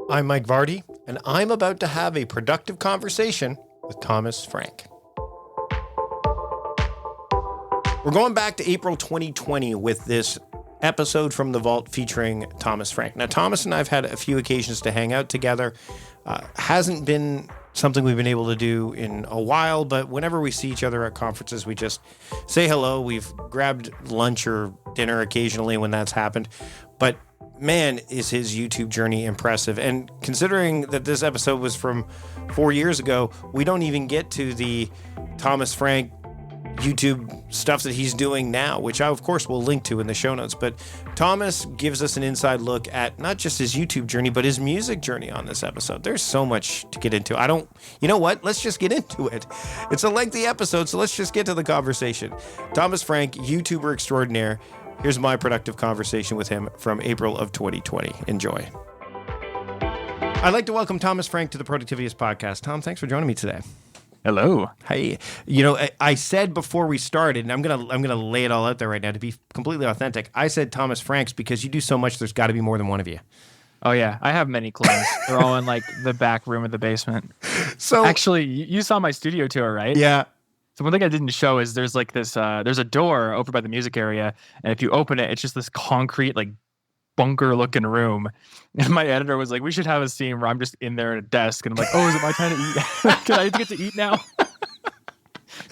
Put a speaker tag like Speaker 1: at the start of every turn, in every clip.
Speaker 1: I'm Mike Vardy, and I'm about to have a productive conversation with Thomas Frank. We're going back to April 2020 with this episode from the Vault featuring Thomas Frank. Now, Thomas and I have had a few occasions to hang out together. Hasn't been something we've been able to do in a while, but whenever we see each other at conferences, we just say hello. We've grabbed lunch or dinner occasionally when that's happened. But man, is his YouTube journey impressive. And considering that this episode was from 4 years ago, we don't even get to the Thomas Frank YouTube stuff that he's doing now, which I, of course, will link to in the show notes. But Thomas gives us an inside look at not just his YouTube journey, but his music journey on this episode. There's so much to get into. You know what? Let's just get into it. It's a lengthy episode, so let's just get to the conversation. Thomas Frank, YouTuber extraordinaire. Here's my productive conversation with him from April of 2020. Enjoy. I'd like to welcome Thomas Frank to the Productivityist podcast. Tom, thanks for joining me today.
Speaker 2: Hello.
Speaker 1: Hey, I said before we started, and I'm gonna lay it all out there right now to be completely authentic. I said Thomas Franks because you do so much. There's got to be more than one of you.
Speaker 2: Oh yeah, I have many clones. They're all in like the back room of the basement.
Speaker 1: So
Speaker 2: actually, you saw my studio tour, right?
Speaker 1: Yeah.
Speaker 2: So one thing I didn't show is there's like this. There's a door over by the music area, and if you open it, it's just this concrete like bunker-looking room. And my editor was like, "We should have a scene where I'm just in there at a desk," and I'm like, "Oh, is it my time to eat? Can I get to eat now?"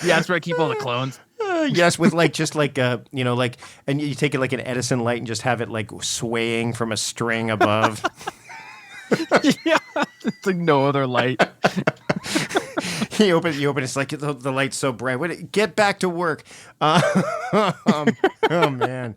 Speaker 2: Yeah, that's where I keep all the clones.
Speaker 1: Yes, with and you take it like an Edison light and just have it like swaying from a string above.
Speaker 2: Yeah, it's like no other light.
Speaker 1: You open it, it's like the light's so bright. Get back to work. Oh man.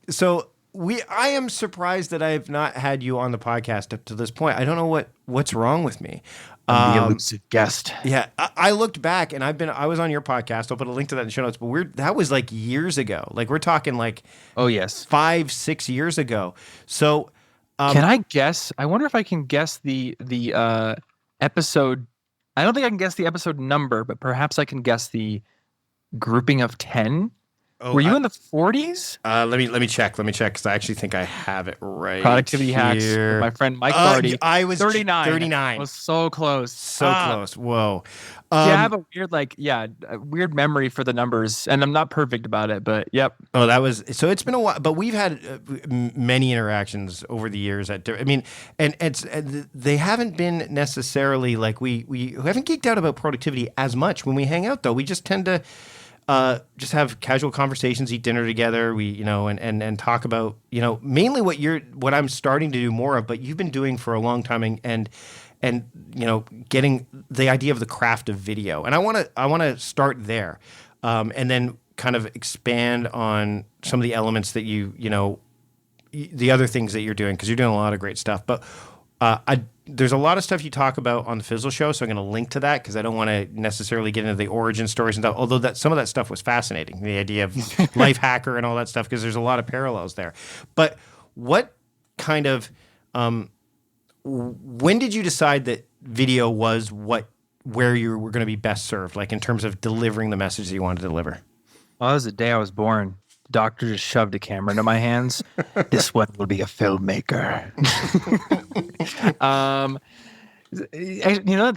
Speaker 1: So I am surprised that I have not had you on the podcast up to this point. I don't know what's wrong with me.
Speaker 2: The elusive guest.
Speaker 1: Yeah, I looked back and I was on your podcast. I'll put a link to that in the show notes. But that was like years ago. Like we're talking like,
Speaker 2: oh yes,
Speaker 1: 5-6 years ago. So
Speaker 2: can I guess? I wonder if I can guess the episode. I don't think I can guess the episode number, but perhaps I can guess the grouping of 10. Were you in the 40s?
Speaker 1: Let me check because I actually think I have it right.
Speaker 2: Productivity
Speaker 1: here.
Speaker 2: hacks with my friend Mike Vardy.
Speaker 1: I was
Speaker 2: 39.
Speaker 1: 39.
Speaker 2: I was so close.
Speaker 1: Close. Whoa.
Speaker 2: I have a weird memory for the numbers, and I'm not perfect about it, but yep.
Speaker 1: Oh, so it's been a while, but we've had many interactions over the years. And they haven't been necessarily like we haven't geeked out about productivity as much when we hang out, though. We just tend to just have casual conversations, eat dinner together. We, and talk about, mainly what I'm starting to do more of, but you've been doing for a long time and getting the idea of the craft of video. And I want to start there. And then kind of expand on some of the elements that the other things that you're doing, because you're doing a lot of great stuff. But there's a lot of stuff you talk about on the Fizzle Show, so I'm going to link to that because I don't want to necessarily get into the origin stories and stuff, although some of that stuff was fascinating, the idea of life hacker and all that stuff, because there's a lot of parallels there. But what kind of when did you decide that video was where you were going to be best served, like in terms of delivering the message that you wanted to deliver?
Speaker 2: Well, that was the day I was born. The doctor just shoved a camera into my hands. This one will be a filmmaker.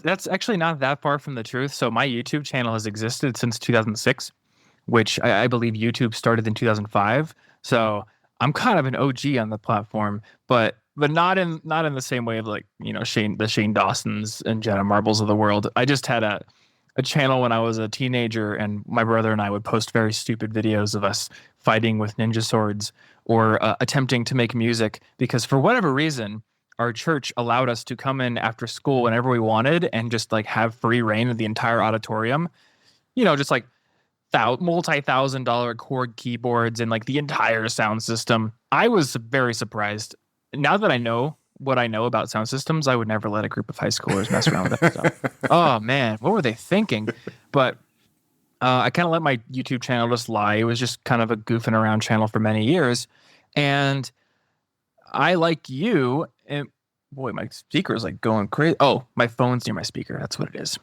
Speaker 2: That's actually not that far from the truth. So my YouTube channel has existed since 2006, which I believe YouTube started in 2005. So I'm kind of an OG on the platform, but not in the same way of like, Shane Dawsons and Jenna Marbles of the world. I just had a channel when I was a teenager, and my brother and I would post very stupid videos of us fighting with ninja swords or attempting to make music, because for whatever reason, our church allowed us to come in after school whenever we wanted and just like have free reign of the entire auditorium. Just like multi-$1,000 chord keyboards and like the entire sound system. I was very surprised. Now that I know what I know about sound systems, I would never let a group of high schoolers mess around with that stuff. Oh man, what were they thinking? But I kind of let my YouTube channel just lie. It was just kind of a goofing around channel for many years. And I, like you, and boy, my speaker is like going crazy. Oh, my phone's near my speaker. That's what it is.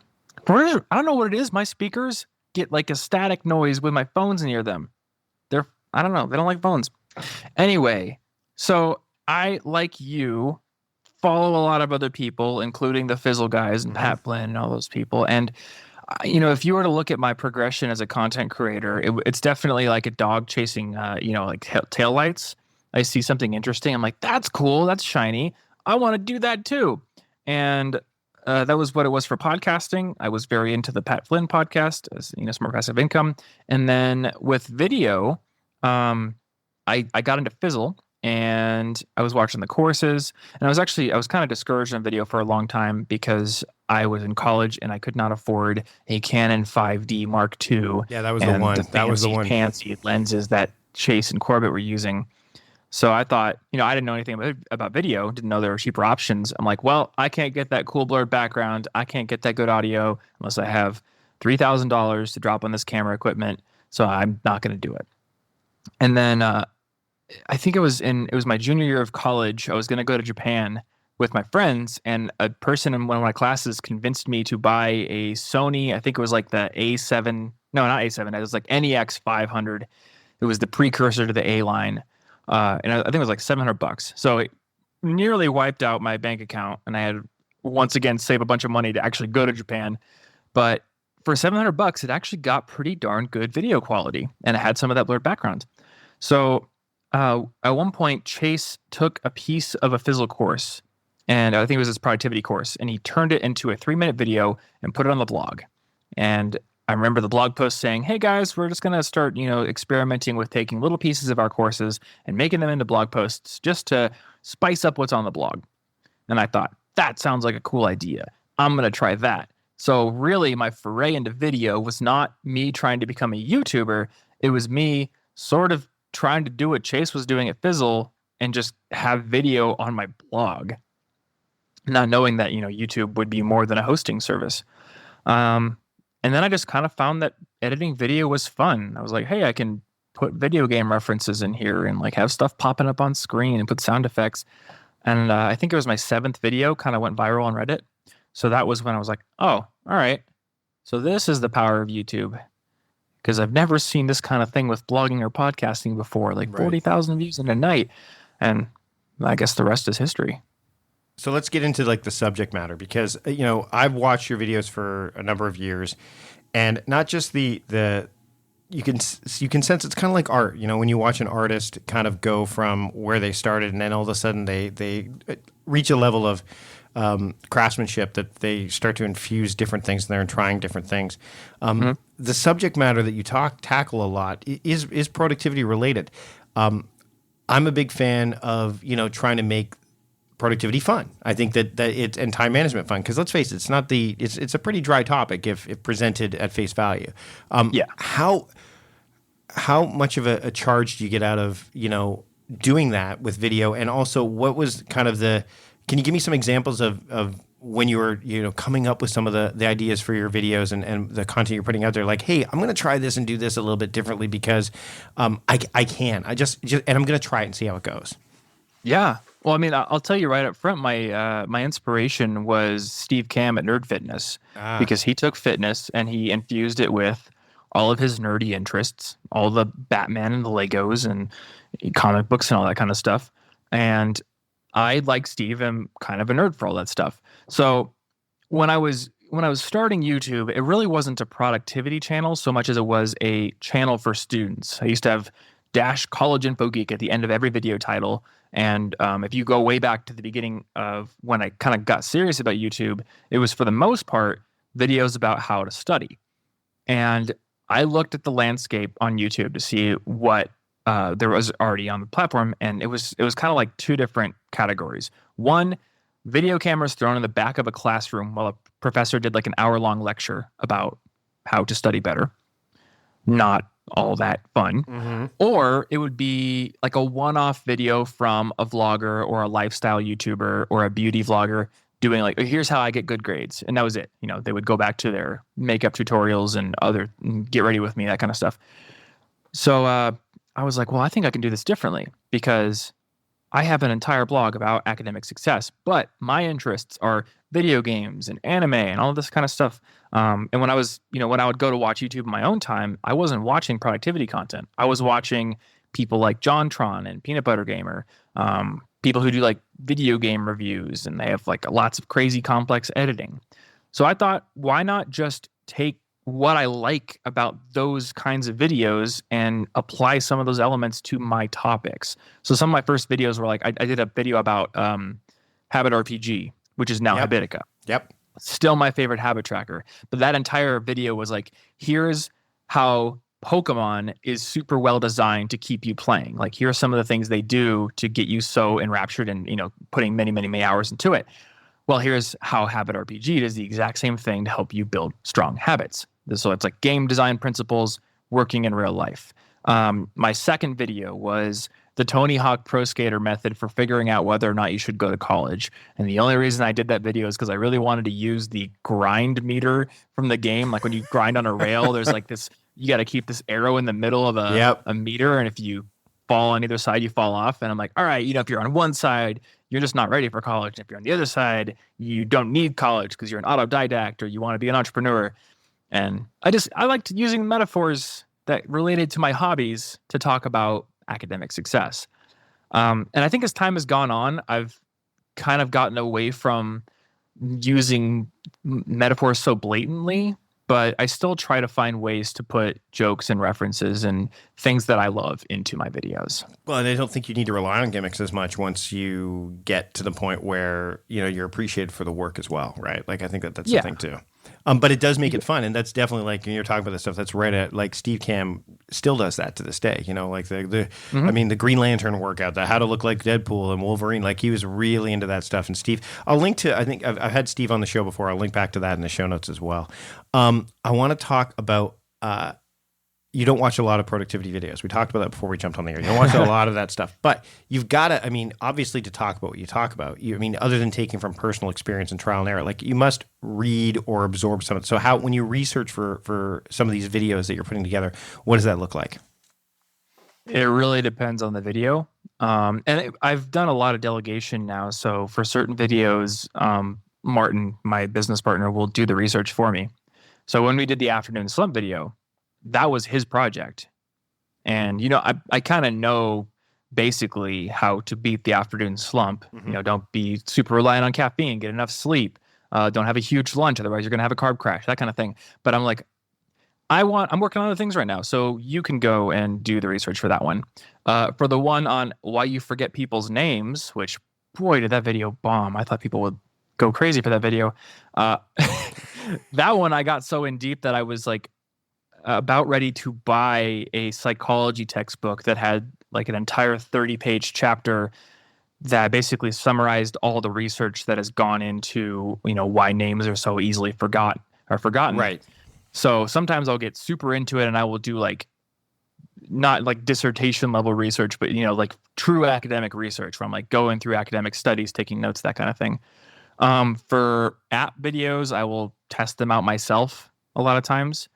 Speaker 2: I don't know what it is. My speakers get like a static noise when my phone's near them. I don't know. They don't like phones. Anyway, so I, like you, follow a lot of other people, including the Fizzle guys and Pat Flynn and all those people. And if you were to look at my progression as a content creator, it's definitely like a dog chasing, like tail lights. I see something interesting. I'm like, that's cool. That's shiny. I want to do that too. And that was what it was for podcasting. I was very into the Pat Flynn podcast, Smart Passive Income. And then with video, I got into Fizzle, and I was watching the courses, and I was kind of discouraged on video for a long time because I was in college and I could not afford a Canon 5D Mark II.
Speaker 1: Yeah, that was the one. That was the one.
Speaker 2: Fancy lenses that Chase and Corbett were using. So I thought, I didn't know anything about video, didn't know there were cheaper options. I'm like, well, I can't get that cool blurred background. I can't get that good audio unless I have $3,000 to drop on this camera equipment. So I'm not going to do it. And then I think it was my junior year of college. I was going to go to Japan with my friends, and a person in one of my classes convinced me to buy a Sony. I think it was like the A7. No, not A7. It was like NEX 500. It was the precursor to the A line. And I think it was like $700. So it nearly wiped out my bank account, and I had once again save a bunch of money to actually go to Japan. But for $700, it actually got pretty darn good video quality, and it had some of that blurred background. So at one point, Chase took a piece of a Fizzle course, and I think it was his productivity course, and he turned it into a 3-minute video and put it on the blog. And I remember the blog post saying, hey guys, we're just going to start, experimenting with taking little pieces of our courses and making them into blog posts just to spice up what's on the blog. And I thought, that sounds like a cool idea. I'm going to try that. So really my foray into video was not me trying to become a YouTuber. It was me sort of trying to do what Chase was doing at Fizzle and just have video on my blog, not knowing that, YouTube would be more than a hosting service. And then I just kind of found that editing video was fun. I was like, hey, I can put video game references in here and like have stuff popping up on screen and put sound effects. And I think it was my 7th video kind of went viral on Reddit. So that was when I was like, oh, all right. So this is the power of YouTube. Because I've never seen this kind of thing with blogging or podcasting before, like 40,000 views in a night. And I guess the rest is history.
Speaker 1: So let's get into like the subject matter, because I've watched your videos for a number of years, and not just the you can sense it's kind of like art. When you watch an artist kind of go from where they started, and then all of a sudden they reach a level of craftsmanship that they start to infuse different things in there and trying different things. The subject matter that you tackle a lot is productivity related. I'm a big fan of trying to make productivity fun. I think that it's and time management fun, because let's face it, it's a pretty dry topic if presented at face value. How much of a charge do you get out of doing that with video? And also, what was kind of can you give me some examples of when you were coming up with some of the ideas for your videos and the content you're putting out there? Like, hey, I'm going to try this and do this a little bit differently because I can. And I'm going to try it and see how it goes.
Speaker 2: Yeah. Well, I mean, I'll tell you right up front, my inspiration was Steve Cam at Nerd Fitness, because he took fitness and he infused it with all of his nerdy interests, all the Batman and the Legos and comic books and all that kind of stuff. And I, like Steve, am kind of a nerd for all that stuff. So when I was starting YouTube, it really wasn't a productivity channel so much as it was a channel for students. I used to have --College Info Geek at the end of every video title. And if you go way back to the beginning of when I kind of got serious about YouTube, it was for the most part videos about how to study. And I looked at the landscape on YouTube to see what there was already on the platform, and it was kind of like 2 different categories. One, video cameras thrown in the back of a classroom while a professor did like an hour-long lecture about how to study better. Not all that fun. Mm-hmm. Or it would be like a one-off video from a vlogger or a lifestyle YouTuber or a beauty vlogger doing like, here's how I get good grades. And that was it. They would go back to their makeup tutorials and get ready with me, that kind of stuff. So I was like, well, I think I can do this differently, because I have an entire blog about academic success, but my interests are video games and anime and all this kind of stuff. And when I was, when I would go to watch YouTube in my own time, I wasn't watching productivity content. I was watching people like JonTron and Peanut Butter Gamer, people who do like video game reviews, and they have like lots of crazy complex editing. So I thought, why not just take what I like about those kinds of videos and apply some of those elements to my topics. So some of my first videos were like, I did a video about Habit RPG, which is now Habitica.
Speaker 1: Yep.
Speaker 2: Still my favorite habit tracker. But that entire video was like, here's how Pokemon is super well designed to keep you playing. Like, here are some of the things they do to get you so enraptured and, putting many, many, many hours into it. Well, here's how Habit RPG does the exact same thing to help you build strong habits. So it's like game design principles working in real life. My second video was the Tony Hawk Pro Skater method for figuring out whether or not you should go to college. And the only reason I did that video is because I really wanted to use the grind meter from the game. Like when you grind on a rail, there's like this, you got to keep this arrow in the middle of a meter. And if you fall on either side, you fall off. And I'm like, all right, if you're on one side, you're just not ready for college. And if you're on the other side, you don't need college because you're an autodidact or you want to be an entrepreneur. And I liked using metaphors that related to my hobbies to talk about academic success. And I think as time has gone on, I've kind of gotten away from using metaphors so blatantly, but I still try to find ways to put jokes and references and things that I love into my videos.
Speaker 1: Well, and I don't think you need to rely on gimmicks as much once you get to the point where, you're appreciated for the work as well, right? Like, I think that's the thing too. But it does make it fun, and that's definitely like when you're talking about this stuff. That's right at like Steve Cam still does that to this day. Like the Green Lantern workout, the how to look like Deadpool and Wolverine. Like he was really into that stuff. And Steve, I'll link to. I think I've had Steve on the show before. I'll link back to that in the show notes as well. I want to talk about. You don't watch a lot of productivity videos. We talked about that before we jumped on the air. You don't watch a lot of that stuff. But you've got to, obviously to talk about what you talk about, other than taking from personal experience and trial and error, like you must read or absorb some of it. So when you research for some of these videos that you're putting together, what does that look like?
Speaker 2: It really depends on the video. I've done a lot of delegation now. So for certain videos, Martin, my business partner, will do the research for me. So when we did the afternoon slump video, that was his project. And, I kind of know basically how to beat the afternoon slump. Mm-hmm. Don't be super reliant on caffeine, get enough sleep, don't have a huge lunch. Otherwise you're going to have a carb crash, that kind of thing. But I'm like, I'm working on other things right now. So you can go and do the research for that one. For the one on why you forget people's names, which boy, did that video bomb. I thought people would go crazy for that video. That one, I got so in deep that I was like, about ready to buy a psychology textbook that had like an entire 30-page chapter that basically summarized all the research that has gone into, why names are so easily forgotten.
Speaker 1: Right.
Speaker 2: So sometimes I'll get super into it and I will do like, not like dissertation level research, but, like true academic research where I'm like going through academic studies, taking notes, that kind of thing. For app videos, I will test them out myself a lot of times.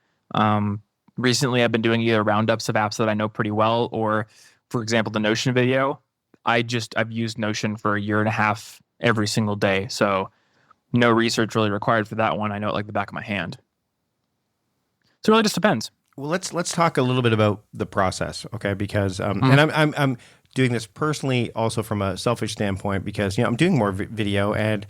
Speaker 2: Recently I've been doing either roundups of apps that I know pretty well, or for example, the Notion video. I've used Notion for a year and a half every single day. So no research really required for that one. I know it like the back of my hand. So it really just depends.
Speaker 1: Well, let's talk a little bit about the process. Okay. Because, and I'm doing this personally also from a selfish standpoint because, I'm doing more video and,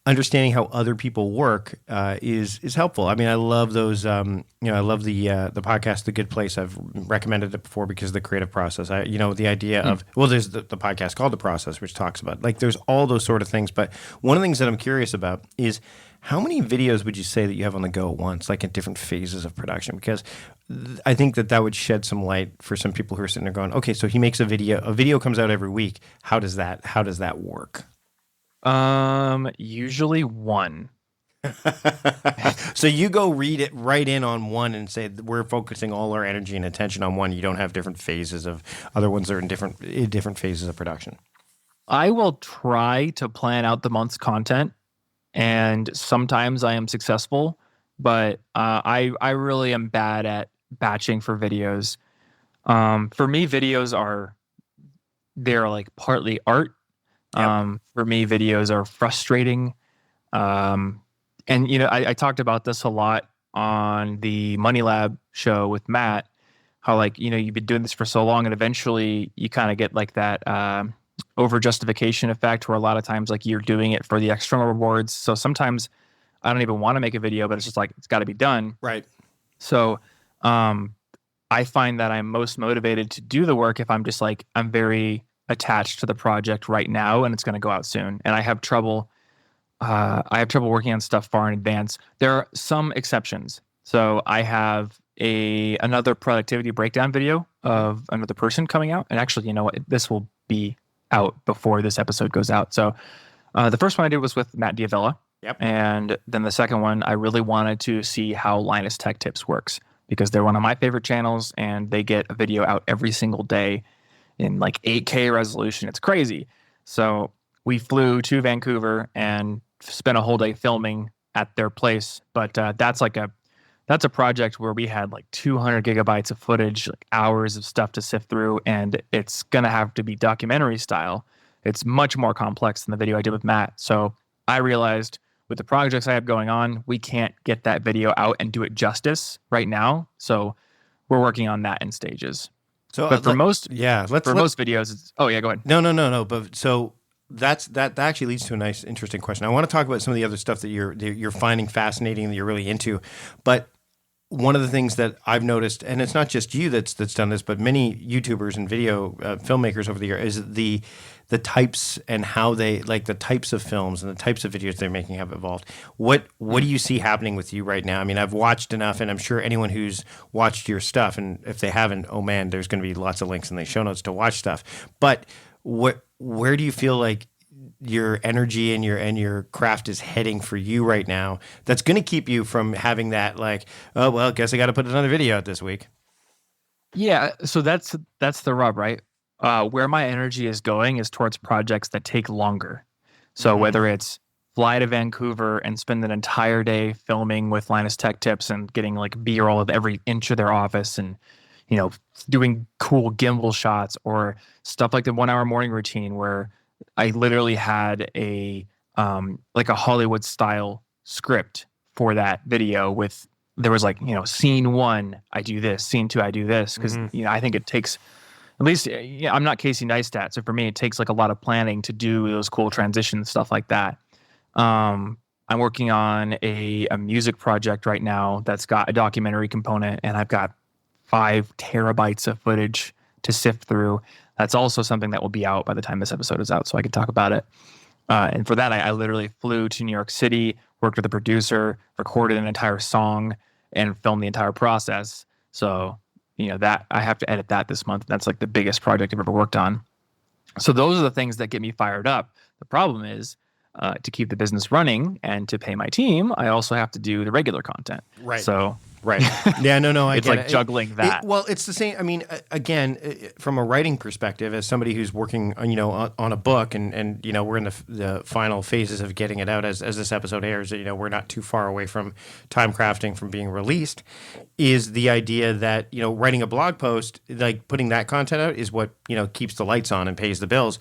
Speaker 1: understanding how other people work is helpful. I love those. I love the podcast, The Good Place. I've recommended it before because of the creative process. The idea of there's the podcast called The Process, which talks about like there's all those sort of things. But one of the things that I'm curious about is how many videos would you say that you have on the go at once, like in different phases of production? Because I think that would shed some light for some people who are sitting there going, okay, so he makes a video. A video comes out every week. How does that work?
Speaker 2: Usually one.
Speaker 1: So you go read it right in on one and say we're focusing all our energy and attention on one. You don't have different phases of other ones that are in different phases of production.
Speaker 2: I will try to plan out the month's content, and sometimes I am successful, but I really am bad at batching for videos. For me, videos they're like partly art. Yep. For me, videos are frustrating. And, I talked about this a lot on the Money Lab show with Matt, how like, you've been doing this for so long and eventually you kind of get like that over justification effect where a lot of times like you're doing it for the external rewards. So sometimes I don't even want to make a video, but it's just like, it's got to be done.
Speaker 1: Right.
Speaker 2: So I find that I'm most motivated to do the work if I'm just like, I'm very attached to the project right now and it's going to go out soon. And I have trouble working on stuff far in advance. There are some exceptions. So I have another productivity breakdown video of another person coming out. And actually, you know what? This will be out before this episode goes out. So the first one I did was with Matt Diavella.
Speaker 1: Yep.
Speaker 2: And then the second one, I really wanted to see how Linus Tech Tips works because they're one of my favorite channels and they get a video out every single day in like 8K resolution. It's crazy. So we flew to Vancouver and spent a whole day filming at their place. But that's a project where we had like 200 gigabytes of footage, like hours of stuff to sift through, and it's going to have to be documentary style. It's much more complex than the video I did with Matt. So I realized with the projects I have going on, we can't get that video out and do it justice right now. So we're working on that in stages.
Speaker 1: So,
Speaker 2: but for most videos, go ahead.
Speaker 1: No. But so that actually leads to a nice, interesting question. I want to talk about some of the other stuff that you're finding fascinating, that you're really into. But one of the things that I've noticed, and it's not just you that's done this, but many YouTubers and video filmmakers over the years, is the types and how they like the types of films and the types of videos they're making have evolved. What do you see happening with you right now? I mean, I've watched enough, and I'm sure anyone who's watched your stuff, and if they haven't, oh man, there's going to be lots of links in the show notes to watch stuff. But where do you feel like your energy and your craft is heading for you right now that's going to keep you from having that like, oh well, guess I got to put another video out this week?
Speaker 2: Yeah, so that's the rub, right? Where my energy is going is towards projects that take longer. So whether it's fly to Vancouver and spend an entire day filming with Linus Tech Tips and getting like B-roll of every inch of their office and, you know, doing cool gimbal shots, or stuff like the 1 hour morning routine where I literally had a Hollywood style script for that video with, there was like, you know, scene 1, I do this, scene 2, I do this. Cause you know, I think it takes, at least, I'm not Casey Neistat. So for me, it takes like a lot of planning to do those cool transitions, stuff like that. I'm working on a music project right now that's got a documentary component, and I've got 5 terabytes of footage to sift through. That's also something that will be out by the time this episode is out, so I can talk about it. And for that, I literally flew to New York City, worked with a producer, recorded an entire song, and filmed the entire process. So, you know, that I have to edit that this month. That's like the biggest project I've ever worked on. So those are the things that get me fired up. The problem is, to keep the business running and to pay my team, I also have to do the regular content.
Speaker 1: Right.
Speaker 2: So
Speaker 1: right. Yeah, no, I
Speaker 2: it's
Speaker 1: get
Speaker 2: like juggling that.
Speaker 1: Well, it's the same. I mean, again, from a writing perspective, as somebody who's working, you know, on a book, and you know, we're in the final phases of getting it out as this episode airs. You know, we're not too far away from time crafting from being released. Is the idea that, you know, writing a blog post, like putting that content out, is what, you know, keeps the lights on and pays the bills.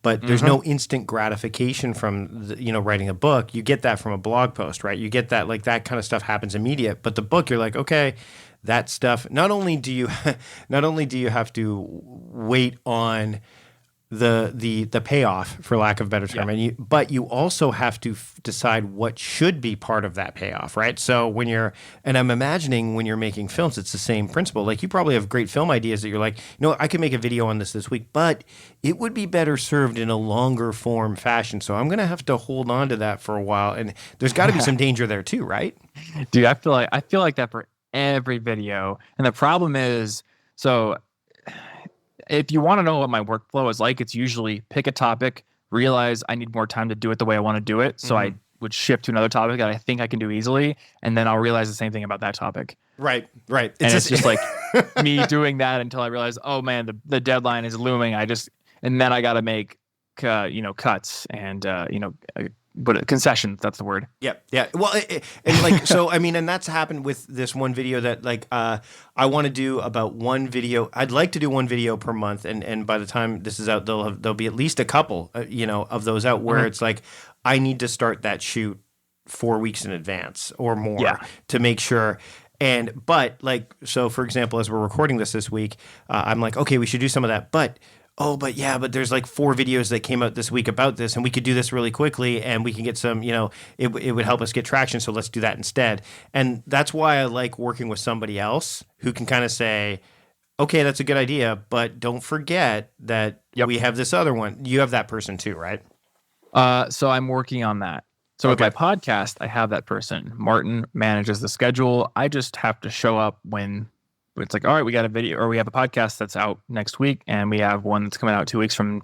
Speaker 1: But there's no instant gratification from writing a book. You get that from a blog post, right? You get that, like, that kind of stuff happens immediate. But the book, you're like, okay, that stuff. Not only do you have to wait on the payoff, for lack of a better term, but you also have to decide what should be part of that payoff, right? So I'm imagining when you're making films, it's the same principle. Like, you probably have great film ideas that you're like, I could make a video on this week, but it would be better served in a longer form fashion. So I'm going to have to hold on to that for a while. And there's got to be some danger there too, right?
Speaker 2: Dude, I feel like that for every video. And the problem is, so if you want to know what my workflow is like, it's usually pick a topic, realize I need more time to do it the way I want to do it. So I would shift to another topic that I think I can do easily. And then I'll realize the same thing about that topic.
Speaker 1: Right.
Speaker 2: It's just like me doing that until I realize, oh man, the deadline is looming. And then I got to make, cuts and, but concessions, that's the word. Yeah.
Speaker 1: Well, and like, so, I mean, and that's happened with this one video that, like, I want to do about one video. I'd like to do one video per month. And by the time this is out, there'll be at least a couple, of those out where it's like, I need to start that shoot 4 weeks in advance or more to make sure. But like, so for example, as we're recording this week, I'm like, okay, we should do some of that. But oh, but there's like 4 videos that came out this week about this, and we could do this really quickly, and we can get some, it would help us get traction, so let's do that instead. And that's why I like working with somebody else who can kind of say, okay, that's a good idea, but don't forget that we have this other one. You have that person too, right?
Speaker 2: So I'm working on that. So with my podcast, I have that person. Martin manages the schedule. I just have to show up when it's like, all right, we got a video or we have a podcast that's out next week, and we have one that's coming out 2 weeks from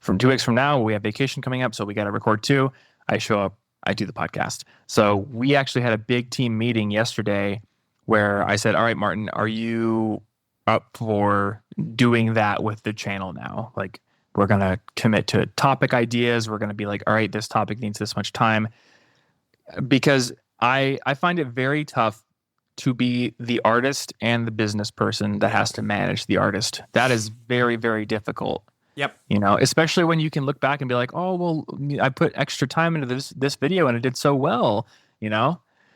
Speaker 2: 2 weeks from now. We have vacation coming up, so we got to record 2. I show up, I do the podcast. So we actually had a big team meeting yesterday where I said, all right, Martin, are you up for doing that with the channel now? Like, we're going to commit to topic ideas. We're going to be like, all right, this topic needs this much time. Because I find it very tough to be the artist and the business person that has to manage the artist. That is very, very difficult.
Speaker 1: Yep.
Speaker 2: Especially when you can look back and be like, oh, well, I put extra time into this video and it did so well,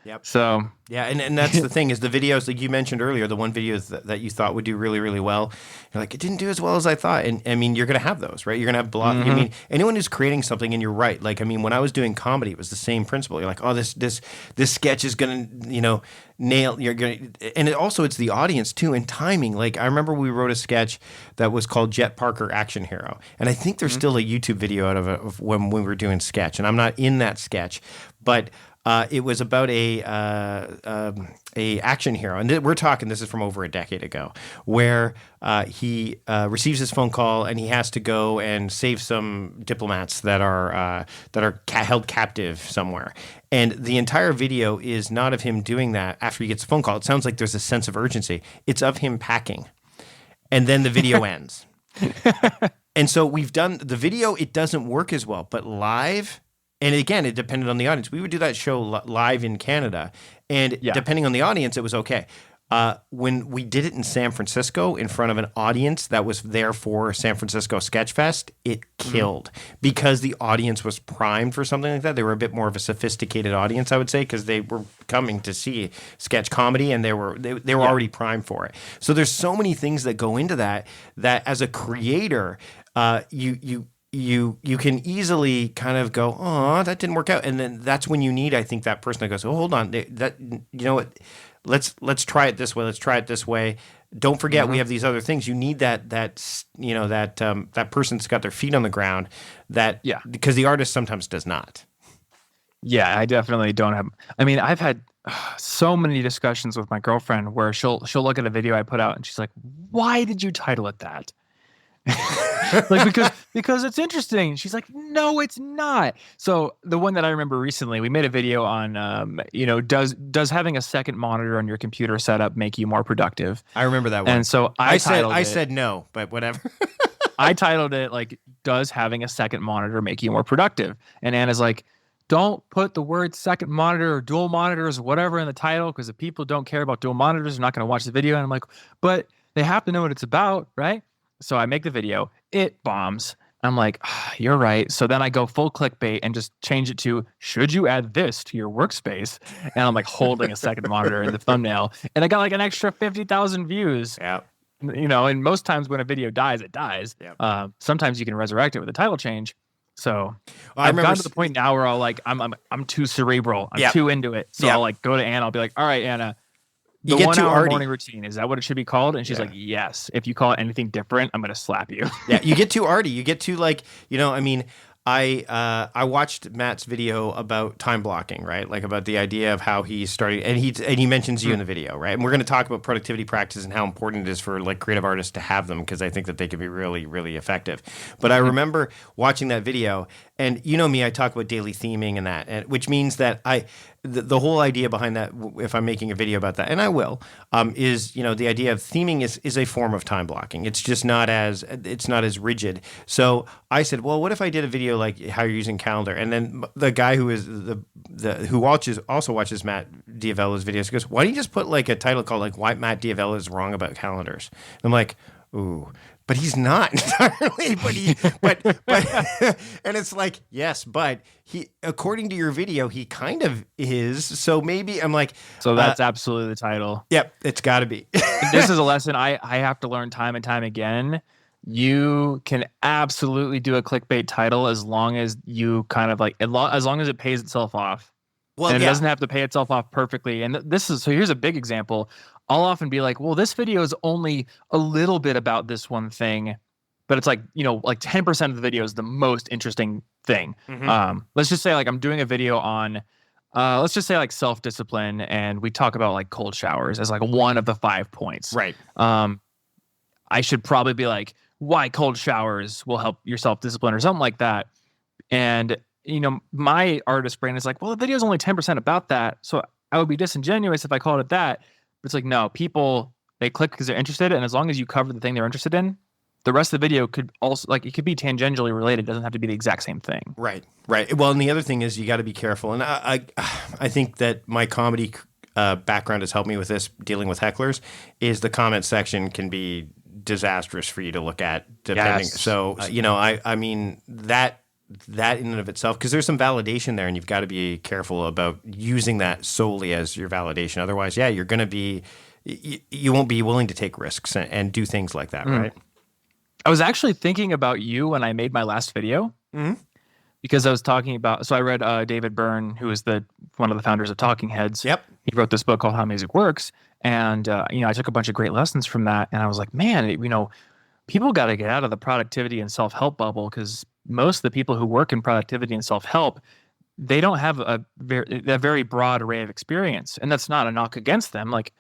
Speaker 1: Yep.
Speaker 2: So
Speaker 1: yeah, and that's the thing is the videos like you mentioned earlier, the one video that you thought would do really, really well. You're like, it didn't do as well as I thought. And I mean, you're going to have those, right? You're going to have block. I mean, anyone who's creating something, and you're right. Like, I mean, when I was doing comedy, it was the same principle. You're like, oh, this sketch is going to, nail. You're going to, and it's the audience too, and timing. Like, I remember we wrote a sketch that was called Jet Parker Action Hero, and I think there's still a YouTube video out of when we were doing sketch, and I'm not in that sketch, but. It was about a action hero, and we're talking. This is from over a decade ago, where he receives his phone call and he has to go and save some diplomats that are held captive somewhere. And the entire video is not of him doing that after he gets a phone call. It sounds like there's a sense of urgency. It's of him packing, and then the video ends. And so we've done the video. It doesn't work as well, but live. And again, it depended on the audience. We would do that show live in Canada, and depending on the audience, it was okay. When we did it in San Francisco in front of an audience that was there for San Francisco Sketch Fest, it killed because the audience was primed for something like that. They were a bit more of a sophisticated audience, I would say, because they were coming to see sketch comedy, and they were already primed for it. So there's so many things that go into that as a creator, you can easily kind of go, oh, that didn't work out. And then that's when you need, I think, that person that goes, oh, hold on, that, you know what, let's try it this way. Let's try it this way. Don't forget we have these other things. You need that person's got their feet on the ground because the artist sometimes does not.
Speaker 2: Yeah, I definitely don't have. I mean, I've had so many discussions with my girlfriend where she'll look at a video I put out and she's like, why did you title it that? Like because it's interesting. She's like, no, it's not. So the one that I remember recently, we made a video on, does having a second monitor on your computer setup make you more productive?
Speaker 1: I remember that one.
Speaker 2: And so I
Speaker 1: said no, but whatever.
Speaker 2: I titled it like, does having a second monitor make you more productive? And Anna's like, don't put the word second monitor or dual monitors or whatever in the title, because if people don't care about dual monitors, they're not going to watch the video. And I'm like, but they have to know what it's about, right? So I make the video, it bombs. I'm like, you're right. So then I go full clickbait and just change it to, should you add this to your workspace? And I'm like holding a second monitor in the thumbnail. And I got like an extra 50,000 views.
Speaker 1: Yeah.
Speaker 2: And most times when a video dies, it dies.
Speaker 1: Yep.
Speaker 2: Sometimes you can resurrect it with a title change. So I've gotten to the point now where I'll like, I'm too cerebral. I'm too into it. So I'll like go to Anna. I'll be like, all right, Anna, the 1 hour morning routine, is that what it should be called? And she's like, yes. If you call it anything different, I'm going to slap you.
Speaker 1: Yeah, you get too arty. You get too like, I mean, I watched Matt's video about time blocking, right? Like about the idea of how he started, and he mentions you in the video, right? And we're going to talk about productivity practices and how important it is for like creative artists to have them, because I think that they can be really, really effective. But I remember watching that video, and me, I talk about daily theming and that, which means that the whole idea behind that, if I'm making a video about that, and I will, is the idea of theming is a form of time blocking. It's just not as rigid. So I said, well, what if I did a video like how you're using calendar? And then the guy who is who also watches Matt Diavella's videos goes, why don't you just put like a title called like why Matt Diavella is wrong about calendars? And I'm like, ooh. But he's not entirely. But and it's like, yes, but he, according to your video, he kind of is. So maybe I'm like,
Speaker 2: so that's absolutely the title.
Speaker 1: Yep, it's got to be.
Speaker 2: This is a lesson I have to learn time and time again, you can absolutely do a clickbait title as long as you kind of like, as long as it pays itself off.
Speaker 1: Well,
Speaker 2: And it
Speaker 1: yeah.
Speaker 2: doesn't have to pay itself off perfectly. And this is, so here's a big example. I'll often be like, well, this video is only a little bit about this one thing, but it's like, like 10% of the video is the most interesting thing. Let's just say like I'm doing a video on, let's just say like self-discipline, and we talk about like cold showers as like one of the 5 points.
Speaker 1: Right.
Speaker 2: I should probably be like, why cold showers will help your self-discipline or something like that. And, my artist brain is like, well, the video is only 10% about that. So I would be disingenuous if I called it that. But it's like, no, people, they click because they're interested. And as long as you cover the thing they're interested in, the rest of the video could also, like, it could be tangentially related. It doesn't have to be the exact same thing.
Speaker 1: Right. Well, and the other thing is you got to be careful. And I think that my comedy background has helped me with this, dealing with hecklers, is the comment section can be disastrous for you to look at, depending.
Speaker 2: Yes.
Speaker 1: So, I mean, that in and of itself, because there's some validation there, and you've got to be careful about using that solely as your validation. Otherwise, yeah, you're going to be, you won't be willing to take risks and do things like that, right?
Speaker 2: I was actually thinking about you when I made my last video, because I was talking about, so I read David Byrne, who is one of the founders of Talking Heads.
Speaker 1: Yep.
Speaker 2: He wrote this book called How Music Works. And, I took a bunch of great lessons from that. And I was like, man, people got to get out of the productivity and self-help bubble, because most of the people who work in productivity and self-help, they don't have a very broad array of experience. And that's not a knock against them. Like,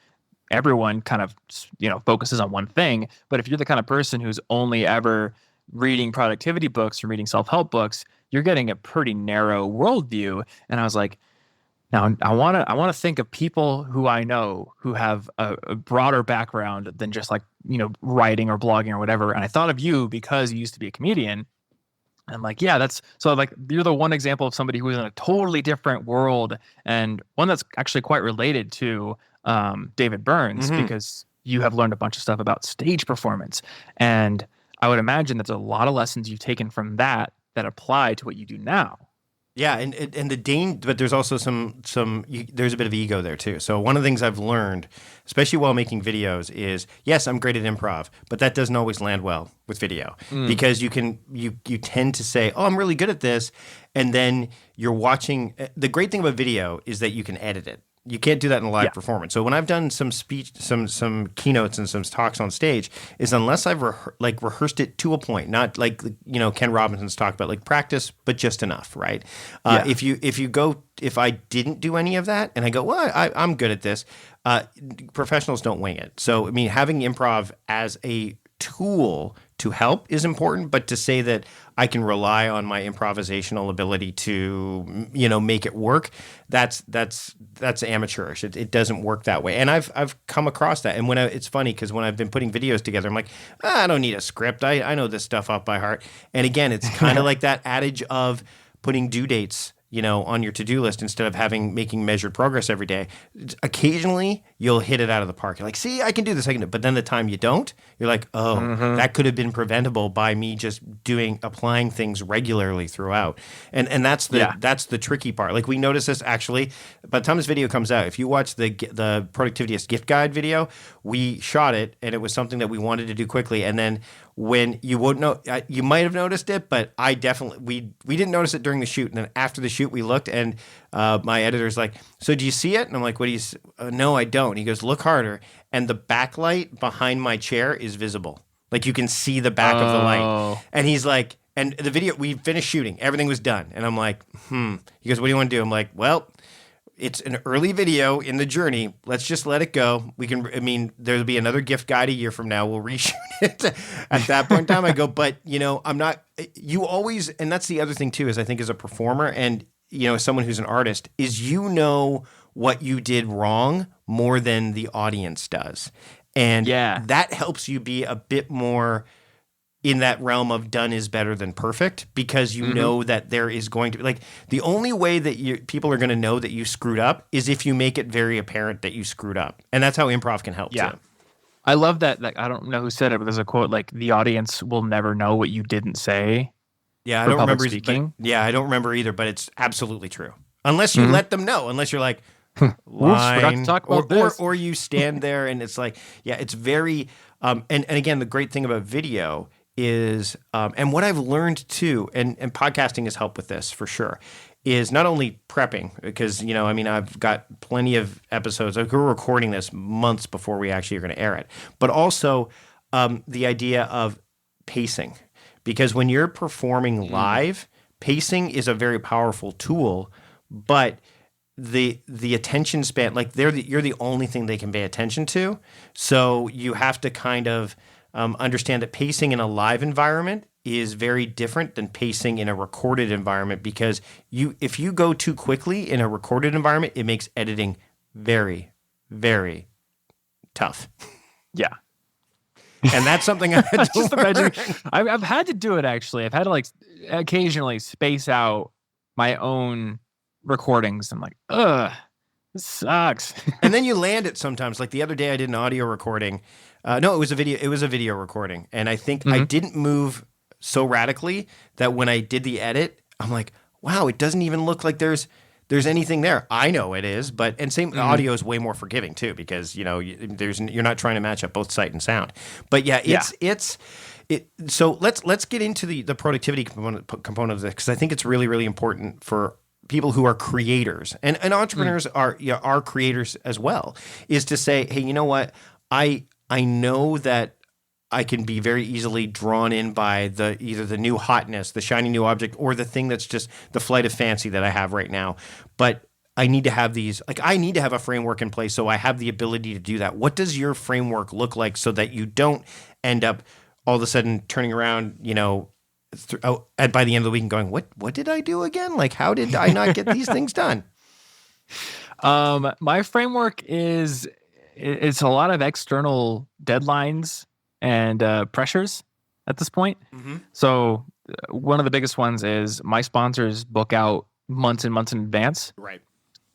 Speaker 2: everyone kind of, focuses on one thing. But if you're the kind of person who's only ever reading productivity books or reading self-help books, you're getting a pretty narrow worldview. And I was like, now I want to think of people who I know who have a broader background than just like, writing or blogging or whatever. And I thought of you because you used to be a comedian. And I'm like, yeah, that's so, like, you're the one example of somebody who is in a totally different world, and one that's actually quite related to David Burns, because you have learned a bunch of stuff about stage performance. And I would imagine that's a lot of lessons you've taken from that apply to what you do now.
Speaker 1: Yeah, but there's also there's a bit of ego there too. So one of the things I've learned, especially while making videos, is yes, I'm great at improv, but that doesn't always land well with video, because you tend to say, oh, I'm really good at this, and then you're watching. The great thing about video is that you can edit it. You can't do that in a live performance. So when I've done some speech, some keynotes and some talks on stage, is unless I've rehearsed it to a point, not like, Ken Robinson's talk about like practice, but just enough, right? If I didn't do any of that and I go, well, I'm good at this, professionals don't wing it. So, I mean, having improv as a tool to help is important, but to say that I can rely on my improvisational ability to, make it work, that's amateurish. It doesn't work that way. And I've come across that. And it's funny, because when I've been putting videos together, I'm like, I don't need a script. I know this stuff off by heart. And again, it's kind of like that adage of putting due dates, on your to-do list instead of making measured progress every day. Occasionally, you'll hit it out of the park. You're like, see, I can do this, I can do it. But then the time you don't, you're like, oh, that could have been preventable by me just applying things regularly throughout. And that's the tricky part. Like, we noticed this actually, by the time this video comes out, if you watch the Productivityist gift guide video, we shot it, and it was something that we wanted to do quickly. And then when you won't know, you might have noticed it, but I definitely, we didn't notice it during the shoot. And then after the shoot, we looked, and my editor's like, so do you see it? And I'm like, what do you see? No, I don't. He goes, look harder. And the backlight behind my chair is visible. Like, you can see the back of the light. And he's like, and the video, we finished shooting. Everything was done. And I'm like, He goes, what do you want to do? I'm like, well, it's an early video in the journey. Let's just let it go. There'll be another gift guide a year from now. We'll reshoot it at that point in time. I go, but I'm not, you always, and that's the other thing too, is I think as a performer and, as someone who's an artist, is what you did wrong more than the audience does. And that helps you be a bit more in that realm of done is better than perfect, because you know that there is going to be, like, the only way that people are going to know that you screwed up is if you make it very apparent that you screwed up. And that's how improv can help too.
Speaker 2: I love that. Like, I don't know who said it, but there's a quote like, the audience will never know what you didn't say.
Speaker 1: Yeah, I don't remember speaking. I don't remember either, but it's absolutely true. Unless you let them know, unless you're like,
Speaker 2: line, forgot to talk about this.
Speaker 1: Or you stand there and it's like, it's very, and again, the great thing about video is, and what I've learned too, and podcasting has helped with this for sure, is not only prepping, because, I mean, I've got plenty of episodes. Like, we're recording this months before we actually are going to air it, but also the idea of pacing, because when you're performing live, pacing is a very powerful tool, but the attention span, like you're the only thing they can pay attention to. So you have to kind of understand that pacing in a live environment is very different than pacing in a recorded environment, because if you go too quickly in a recorded environment, it makes editing very, very tough.
Speaker 2: Yeah.
Speaker 1: And that's something I had to
Speaker 2: just imagine. I've had to do it, actually. I've had to like occasionally space out my own recordings. I'm like, ugh, this sucks.
Speaker 1: And then you land it sometimes. Like the other day I did an audio recording. No, it was a video recording. And I think I didn't move so radically that when I did the edit, I'm like, wow, it doesn't even look like there's anything there. I know it is, but audio is way more forgiving too, because you're not trying to match up both sight and sound. But yeah, so let's get into the productivity component of this, because I think it's really, really important for people who are creators, and entrepreneurs are creators as well, is to say, hey, you know what? I know that I can be very easily drawn in by either the new hotness, the shiny new object, or the thing that's just the flight of fancy that I have right now. But I need to have I need to have a framework in place so I have the ability to do that. What does your framework look like so that you don't end up all of a sudden turning around, by the end of the week and going, what did I do again? Like, how did I not get these things done?
Speaker 2: My framework it's a lot of external deadlines and pressures at this point. So one of the biggest ones is my sponsors book out months and months in advance.
Speaker 1: Right.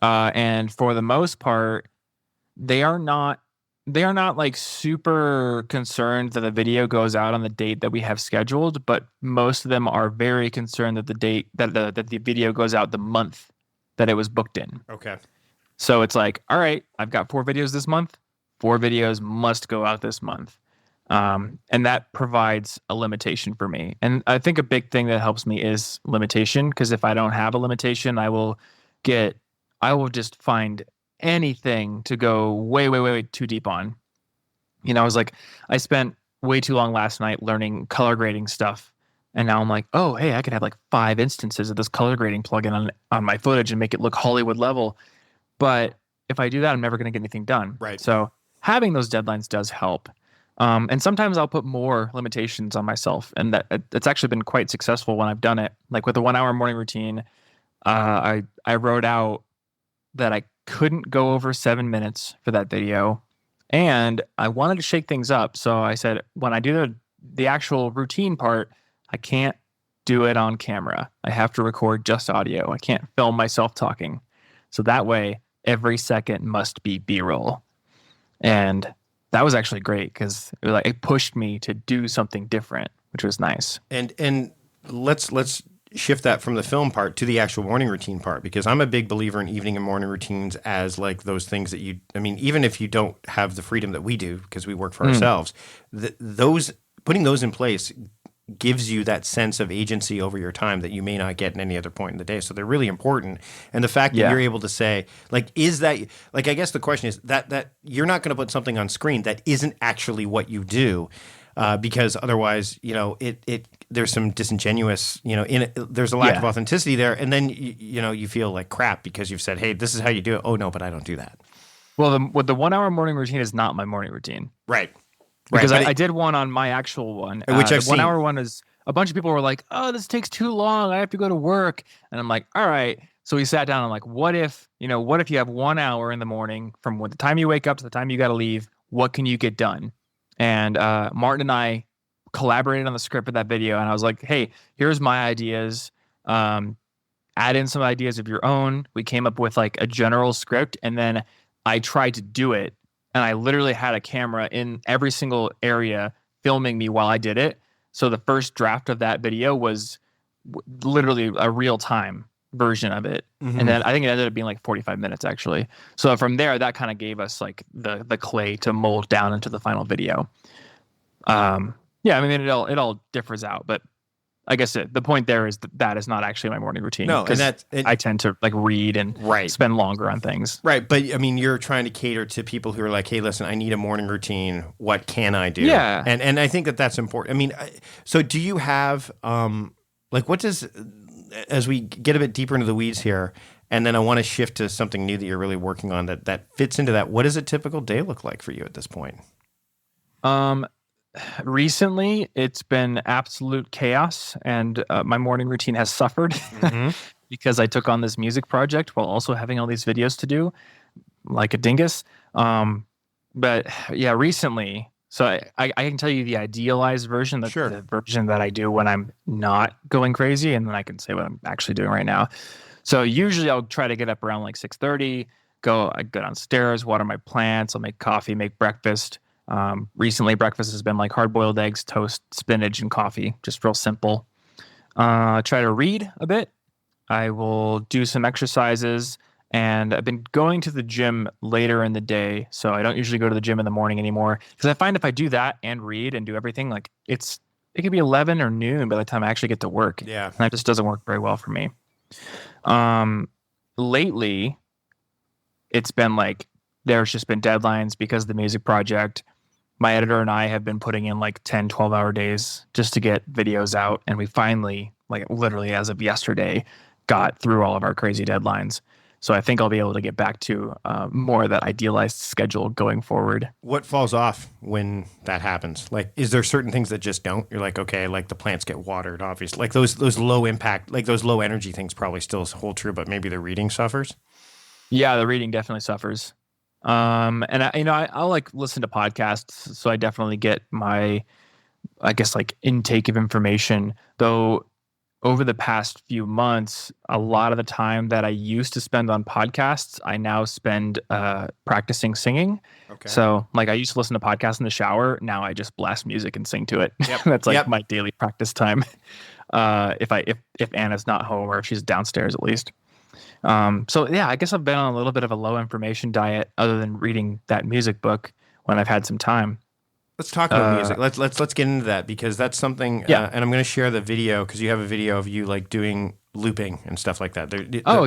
Speaker 2: And for the most part, they are not like super concerned that the video goes out on the date that we have scheduled, but most of them are very concerned that the video goes out the month that it was booked in.
Speaker 1: Okay.
Speaker 2: So it's like, all right, I've got 4 videos this month. 4 videos must go out this month. And that provides a limitation for me. And I think a big thing that helps me is limitation, because if I don't have a limitation, I will just find anything to go way, way, way, way too deep on. I spent way too long last night learning color grading stuff. And now I'm like, oh, hey, I could have like 5 instances of this color grading plugin on my footage and make it look Hollywood level. But if I do that, I'm never going to get anything done.
Speaker 1: Right.
Speaker 2: So having those deadlines does help. And sometimes I'll put more limitations on myself, and it's actually been quite successful when I've done it. Like with the 1 hour morning routine, I wrote out that I couldn't go over 7 minutes for that video, and I wanted to shake things up. So I said, when I do the actual routine part, I can't do it on camera. I have to record just audio. I can't film myself talking. So that way, every second must be B-roll. And that was actually great, because it pushed me to do something different, which was nice.
Speaker 1: And let's shift that from the film part to the actual morning routine part, because I'm a big believer in evening and morning routines as like those things that even if you don't have the freedom that we do because we work for ourselves, putting those in place gives you that sense of agency over your time that you may not get in any other point in the day. So they're really important. And the fact that you're able to say, like, is that, like, I guess the question is that you're not going to put something on screen that isn't actually what you do, because otherwise, there's some disingenuous, there's a lack of authenticity there. And then, you feel like crap because you've said, hey, this is how you do it. Oh, no, but I don't do that.
Speaker 2: Well, the 1 hour morning routine is not my morning routine.
Speaker 1: Right.
Speaker 2: Because I did one on my actual one.
Speaker 1: Which I've seen.
Speaker 2: 1 hour one is, a bunch of people were like, oh, this takes too long. I have to go to work. And I'm like, all right. So we sat down and I'm like, what if you have 1 hour in the morning from the time you wake up to the time you got to leave? What can you get done? And Martin and I collaborated on the script of that video. And I was like, hey, here's my ideas. Add in some ideas of your own. We came up with like a general script. And then I tried to do it. And I literally had a camera in every single area filming me while I did it. So the first draft of that video was literally a real-time version of it. Mm-hmm. And then I think it ended up being like 45 minutes, actually. So from there, that kind of gave us like the clay to mold down into the final video. Yeah, I mean, it all differs out, but I guess the point there is that is not actually my morning routine
Speaker 1: No, and
Speaker 2: because I tend to like read and
Speaker 1: right.
Speaker 2: spend longer on things.
Speaker 1: Right, but I mean, you're trying to cater to people who are like, "Hey, listen, I need a morning routine. What can I do?"
Speaker 2: Yeah.
Speaker 1: And I think that's important. I mean, so do you have like what does as we get a bit deeper into the weeds here, and then I want to shift to something new that you're really working on that fits into that. What does a typical day look like for you at this point?
Speaker 2: Um, Recently it's been absolute chaos, and my morning routine has suffered
Speaker 1: Mm-hmm.
Speaker 2: because I took on this music project while also having all these videos to do, like a dingus. But yeah, recently, so I can tell you the idealized version,
Speaker 1: Sure.
Speaker 2: the version that I do when I'm not going crazy, and then I can say what I'm actually doing right now. So usually I'll try to get up around like 6:30, I go downstairs, water my plants, I'll make coffee, make breakfast. Recently breakfast has been like hard-boiled eggs, toast, spinach, and coffee, just real simple. Try to read a bit. I will do some exercises, and I've been going to the gym later in the day, so I don't usually go to the gym in the morning anymore because I find if I do that and read and do everything, like it could be 11 or noon by the time I actually get to work.
Speaker 1: Yeah.
Speaker 2: And that just doesn't work very well for me. Lately, it's been like there's just been deadlines because of the music project. My editor and I have been putting in like 10, 12-hour days just to get videos out. And we finally, like literally as of yesterday, got through all of our crazy deadlines. So I think I'll be able to get back to more of that idealized schedule going forward.
Speaker 1: What falls off when that happens? Like, is there certain things that just don't? You're like, okay, like the plants get watered, obviously. Like those low impact, like those low energy things probably still hold true, but maybe the reading suffers.
Speaker 2: Yeah, the reading definitely suffers. And I'll like listen to podcasts, so I definitely get my, I guess, like intake of information. Though over the past few months, a lot of the time that I used to spend on podcasts, I now spend practicing singing.
Speaker 1: Okay.
Speaker 2: So like I used to listen to podcasts in the shower. Now I just blast music and sing to it.
Speaker 1: Yep.
Speaker 2: That's like
Speaker 1: Yep.
Speaker 2: my daily practice time. If Anna's not home or if she's downstairs at least. So yeah, I guess I've been on a little bit of a low information diet other than reading that music book when I've had some time.
Speaker 1: Let's talk about music. Let's get into that because that's something.
Speaker 2: Yeah.
Speaker 1: And I'm going to share the video because you have a video of you like doing looping and stuff like that.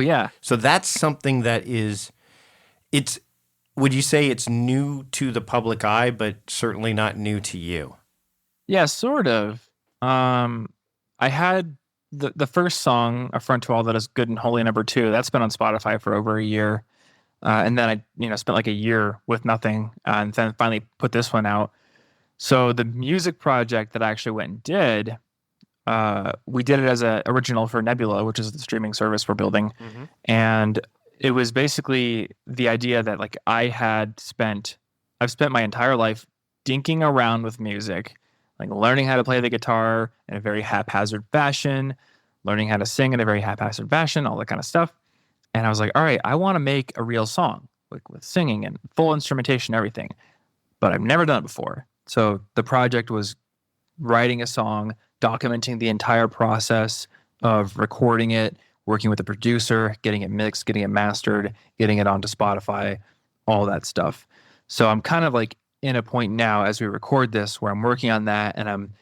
Speaker 2: Yeah.
Speaker 1: So that's something that is, it's. Would you say it's new to the public eye, but certainly not new to you?
Speaker 2: Yeah, sort of. I had the first song, A Front to All That Is Good and Holy Number 2. That's been on Spotify for over a year. And then I spent like a year with nothing, and then finally put this one out. So the music project that I actually went and did, we did it as an original for Nebula, which is the streaming service we're building.
Speaker 1: Mm-hmm.
Speaker 2: And it was basically the idea that like I've spent my entire life dinking around with music, like learning how to play the guitar in a very haphazard fashion, learning how to sing in a very haphazard fashion, all that kind of stuff. And I was like, all right, I want to make a real song like with singing and full instrumentation, everything. But I've never done it before. So the project was writing a song, documenting the entire process of recording it, working with the producer, getting it mixed, getting it mastered, getting it onto Spotify, all that stuff. So I'm kind of like in a point now as we record this where I'm working on that and I'm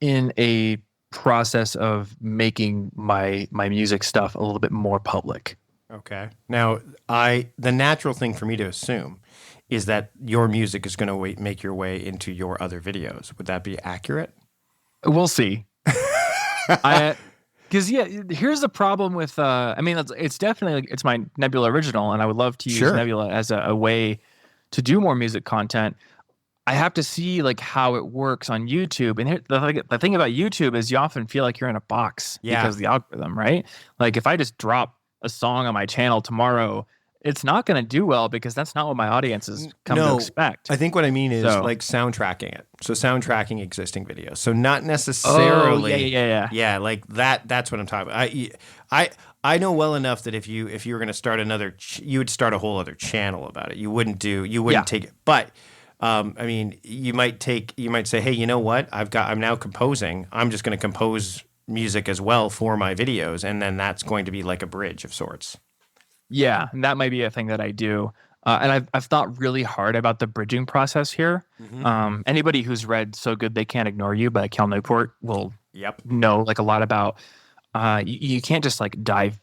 Speaker 2: in a process of making my music stuff a little bit more public.
Speaker 1: Okay. Now, the natural thing for me to assume is that your music is going to make your way into your other videos. Would that be accurate?
Speaker 2: We'll see. Because here's the problem with. It's definitely it's my Nebula original, and I would love to use Nebula as a way to do more music content. I have to see like how it works on YouTube, and the thing about YouTube is you often feel like you're in a box because of the algorithm, right? Like if I just drop a song on my channel tomorrow, it's not going to do well because that's not what my audience has come to expect.
Speaker 1: I think what I mean is like soundtracking it. So soundtracking existing videos. So not necessarily. Yeah, like that. That's what I'm talking about. I know well enough that if you were going to start you would start a whole other channel about it. You wouldn't take it. But you might say, hey, you know what? I'm now composing. I'm just going to compose music as well for my videos, and then that's going to be like a bridge of sorts.
Speaker 2: Yeah, and that might be a thing that I do. And I've thought really hard about the bridging process here.
Speaker 1: Mm-hmm.
Speaker 2: Anybody who's read So Good They Can't Ignore You by Cal Newport will
Speaker 1: Yep.
Speaker 2: know like a lot about you can't just like dive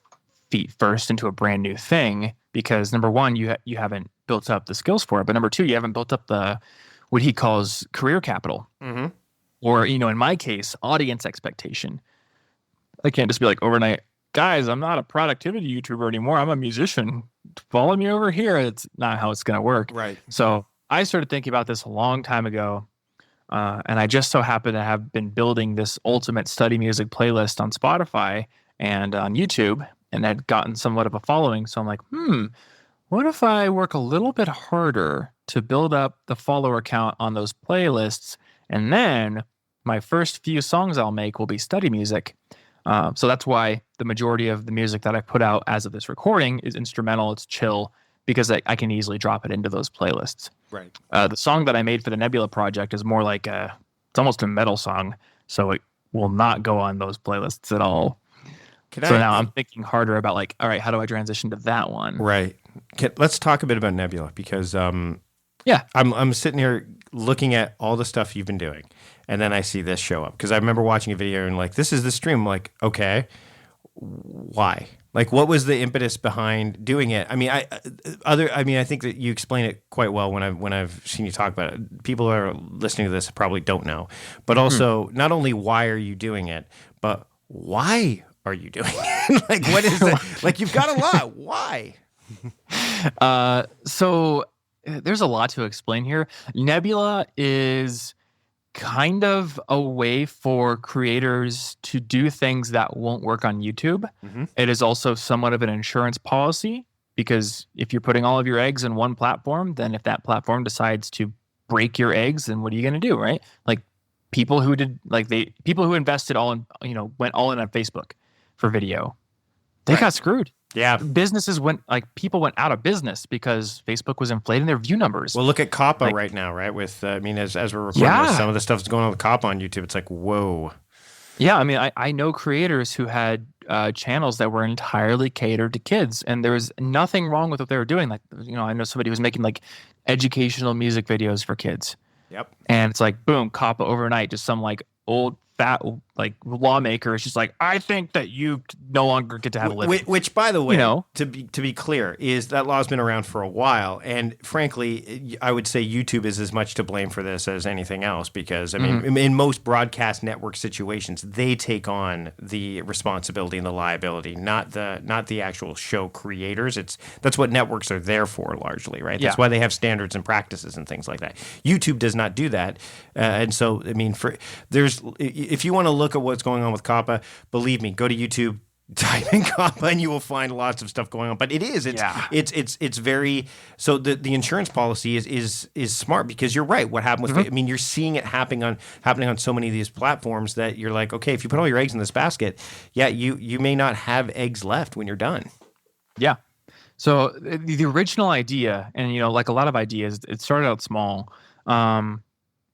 Speaker 2: feet first into a brand new thing because number one, you haven't built up the skills for it, but number two, you haven't built up the what he calls career capital,
Speaker 1: Mm-hmm.
Speaker 2: or in my case, audience expectation. I can't just be like overnight, guys, I'm not a productivity YouTuber anymore. I'm a musician. Follow me over here. It's not how it's going to work.
Speaker 1: Right.
Speaker 2: So I started thinking about this a long time ago. And I just so happen to have been building this ultimate study music playlist on Spotify and on YouTube and had gotten somewhat of a following. So I'm like, what if I work a little bit harder to build up the follower count on those playlists? And then my first few songs I'll make will be study music. So that's why the majority of the music that I put out as of this recording is instrumental. It's chill because I can easily drop it into those playlists.
Speaker 1: Right.
Speaker 2: The song that I made for the Nebula project is more like it's almost a metal song. So it will not go on those playlists at all. Now I'm thinking harder about like, all right, how do I transition to that one?
Speaker 1: Right. Let's talk a bit about Nebula because I'm sitting here looking at all the stuff you've been doing, and then I see this show up because I remember watching a video and like, this is the stream. I'm like, okay, why? Like, what was the impetus behind doing it? I mean, I think that you explain it quite well when I've seen you talk about it. People who are listening to this probably don't know, but also not only why are you doing it, but why are you doing it? Like, what is it? Like, you've got a lot. Why?
Speaker 2: So there's a lot to explain here. Nebula is kind of a way for creators to do things that won't work on YouTube.
Speaker 1: Mm-hmm.
Speaker 2: It is also somewhat of an insurance policy because if you're putting all of your eggs in one platform, then if that platform decides to break your eggs, then what are you going to do, right? Like people who invested all in, went all in on Facebook for video, they got screwed.
Speaker 1: Yeah.
Speaker 2: People went out of business because Facebook was inflating their view numbers.
Speaker 1: Well, look at Kappa right now, right? With, as we're recording this, some of the stuff that's going on with Kappa on YouTube, it's like, whoa.
Speaker 2: Yeah, I mean, I know creators who had channels that were entirely catered to kids, and there was nothing wrong with what they were doing. Like, I know somebody who was making like educational music videos for kids.
Speaker 1: Yep.
Speaker 2: And it's like, boom, Kappa overnight, just some like old fat like lawmaker is just like, I think that you no longer get to have a living.
Speaker 1: Which, by the way, to be clear, is that law's been around for a while, and frankly, I would say YouTube is as much to blame for this as anything else because I mean, in most broadcast network situations, they take on the responsibility and the liability, not the actual show creators. That's what networks are there for, largely, right? That's why they have standards and practices and things like that. YouTube does not do that, and so I mean, if you want to look at what's going on with Kappa, believe me, go to YouTube, type in Kappa, and you will find lots of stuff going on. But it's very so the insurance policy is smart because you're right. What happened with I mean, you're seeing it happening on so many of these platforms that you're like, okay, if you put all your eggs in this basket, you may not have eggs left when you're done.
Speaker 2: Yeah. So the original idea, and like a lot of ideas, it started out small.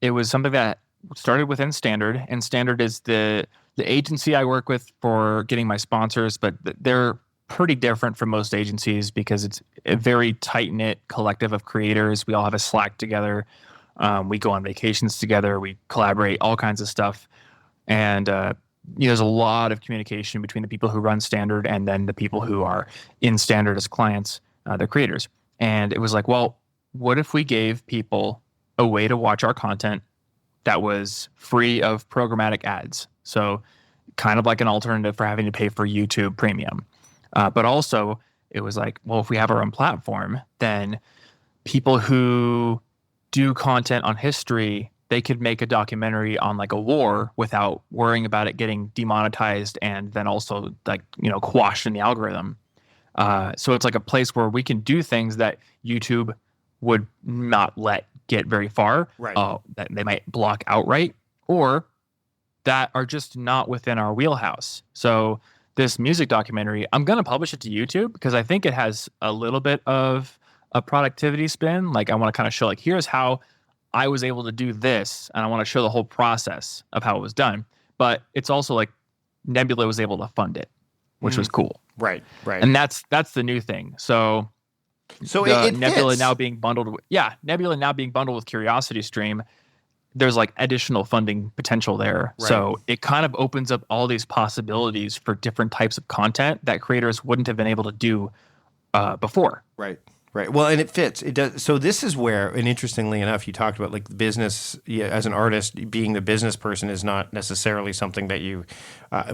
Speaker 2: It was something that started within Standard, and Standard is the agency I work with for getting my sponsors, but they're pretty different from most agencies because it's a very tight-knit collective of creators. We all have a Slack together. We go on vacations together. We collaborate, all kinds of stuff. And there's a lot of communication between the people who run Standard and then the people who are in Standard as clients, they're creators. And it was like, well, what if we gave people a way to watch our content that was free of programmatic ads? So kind of like an alternative for having to pay for YouTube Premium. But also it was like, well, if we have our own platform, then people who do content on history, they could make a documentary on like a war without worrying about it getting demonetized and then also like, quashed in the algorithm. So it's like a place where we can do things that YouTube would not let get very far,
Speaker 1: right?
Speaker 2: That they might block outright, or that are just not within our wheelhouse. So this music documentary, I'm going to publish it to YouTube because I think it has a little bit of a productivity spin. Like I want to kind of show like, here's how I was able to do this. And I want to show the whole process of how it was done. But it's also like Nebula was able to fund it, which was cool.
Speaker 1: Right.
Speaker 2: And that's the new thing. So
Speaker 1: So
Speaker 2: The
Speaker 1: it
Speaker 2: Nebula
Speaker 1: fits.
Speaker 2: now being bundled with, yeah, Nebula now being bundled with Curiosity Stream, there's like additional funding potential there.
Speaker 1: Right.
Speaker 2: So it kind of opens up all these possibilities for different types of content that creators wouldn't have been able to do before.
Speaker 1: Right. Right. Well, and it fits. It does. So this is where, and interestingly enough, you talked about like business, yeah, as an artist, being the business person is not necessarily something that you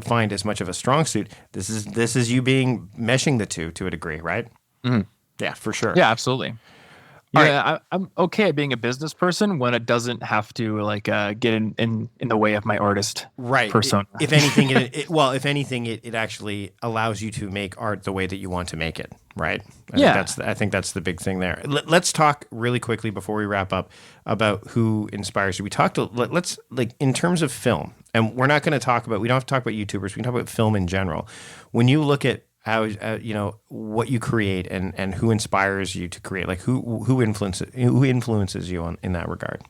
Speaker 1: find as much of a strong suit. This is you being meshing the two to a degree, right?
Speaker 2: Mhm.
Speaker 1: Yeah, for sure.
Speaker 2: Yeah, absolutely.
Speaker 1: All
Speaker 2: Yeah, I'm okay at being a business person when it doesn't have to like get in the way of my artist
Speaker 1: Right.
Speaker 2: persona.
Speaker 1: If anything, if anything, it actually allows you to make art the way that you want to make it. Right. I think that's the big thing there. Let's talk really quickly before we wrap up about who inspires you. We talked. Let's like in terms of film, and we're not going to talk about. We don't have to talk about YouTubers. We can talk about film in general. When you look at how what you create and who inspires you to create, like who influences you in that regard.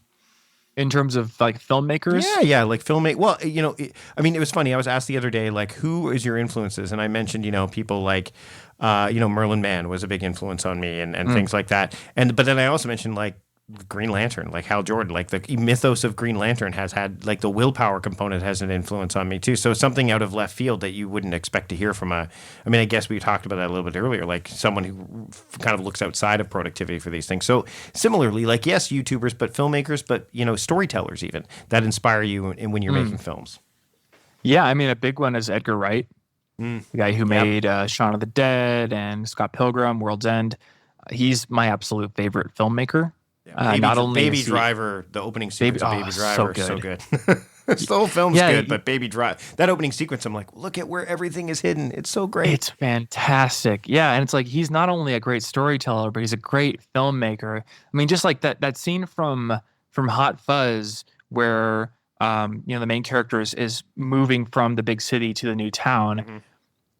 Speaker 2: In terms of like filmmakers,
Speaker 1: Yeah, like filmmaking. Well, it was funny. I was asked the other day, like, who is your influences? And I mentioned, people like, Merlin Mann was a big influence on me and things like that. But then I also mentioned like Green Lantern, like Hal Jordan, like the mythos of Green Lantern has had like the willpower component has an influence on me too. So something out of left field that you wouldn't expect to hear from I guess we talked about that a little bit earlier, like someone who kind of looks outside of productivity for these things. So similarly, like, yes, YouTubers, but filmmakers, but, storytellers even that inspire you when you're making films.
Speaker 2: Yeah. I mean, a big one is Edgar Wright, the guy who made Shaun of the Dead and Scott Pilgrim, World's End. He's my absolute favorite filmmaker.
Speaker 1: Baby Driver, the opening sequence of Baby Driver, so good. The whole film's good, but Baby Driver, that opening sequence, I'm like, look at where everything is hidden. It's so great.
Speaker 2: It's fantastic. Yeah, and it's like he's not only a great storyteller, but he's a great filmmaker. I mean, just like that scene from Hot Fuzz where the main character is moving from the big city to the new town. Mm-hmm.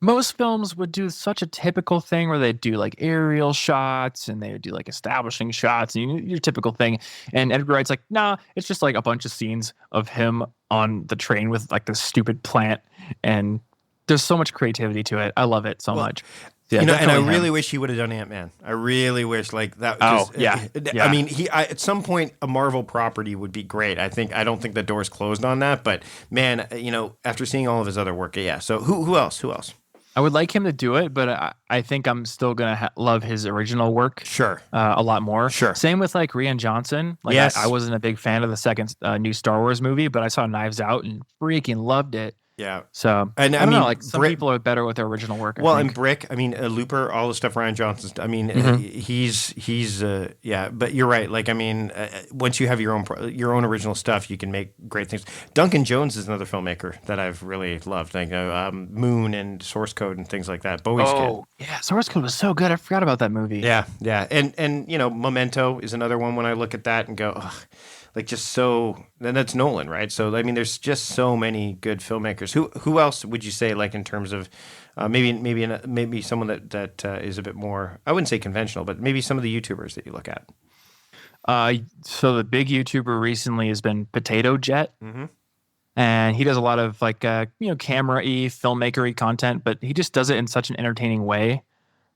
Speaker 2: Most films would do such a typical thing where they'd do like aerial shots and they would do like establishing shots and your typical thing. And Edgar Wright's like, nah, it's just like a bunch of scenes of him on the train with like this stupid plant. And there's so much creativity to it. I love it so much. Yeah,
Speaker 1: and I really wish he would have done Ant-Man. I really wish like that.
Speaker 2: Yeah.
Speaker 1: I mean, at some point a Marvel property would be great. I don't think the door's closed on that, but man, after seeing all of his other work, yeah. So who else?
Speaker 2: I would like him to do it, but I think I'm still gonna love his original work.
Speaker 1: Sure,
Speaker 2: a lot more.
Speaker 1: Sure.
Speaker 2: Same with like Rian Johnson. Like
Speaker 1: yes.
Speaker 2: I wasn't a big fan of the second new Star Wars movie, but I saw Knives Out and freaking loved it.
Speaker 1: Yeah.
Speaker 2: So and I don't know, like some people are better with their original work.
Speaker 1: And Brick, Looper, all the stuff Rian Johnson's. He's yeah. But you're right. Like once you have your own original stuff, you can make great things. Duncan Jones is another filmmaker that I've really loved. Like Moon and Source Code and things like that. Bowie's Kid.
Speaker 2: Yeah, Source Code was so good. I forgot about that movie.
Speaker 1: Yeah. And Memento is another one when I look at that and go, ugh. Like just so, then that's Nolan, right? So there's just so many good filmmakers. Who else would you say, like in terms of maybe someone that is a bit more, I wouldn't say conventional, but maybe some of the YouTubers that you look at.
Speaker 2: So the big YouTuber recently has been Potato Jet, and he does a lot of like camera-y, filmmaker-y content, but he just does it in such an entertaining way.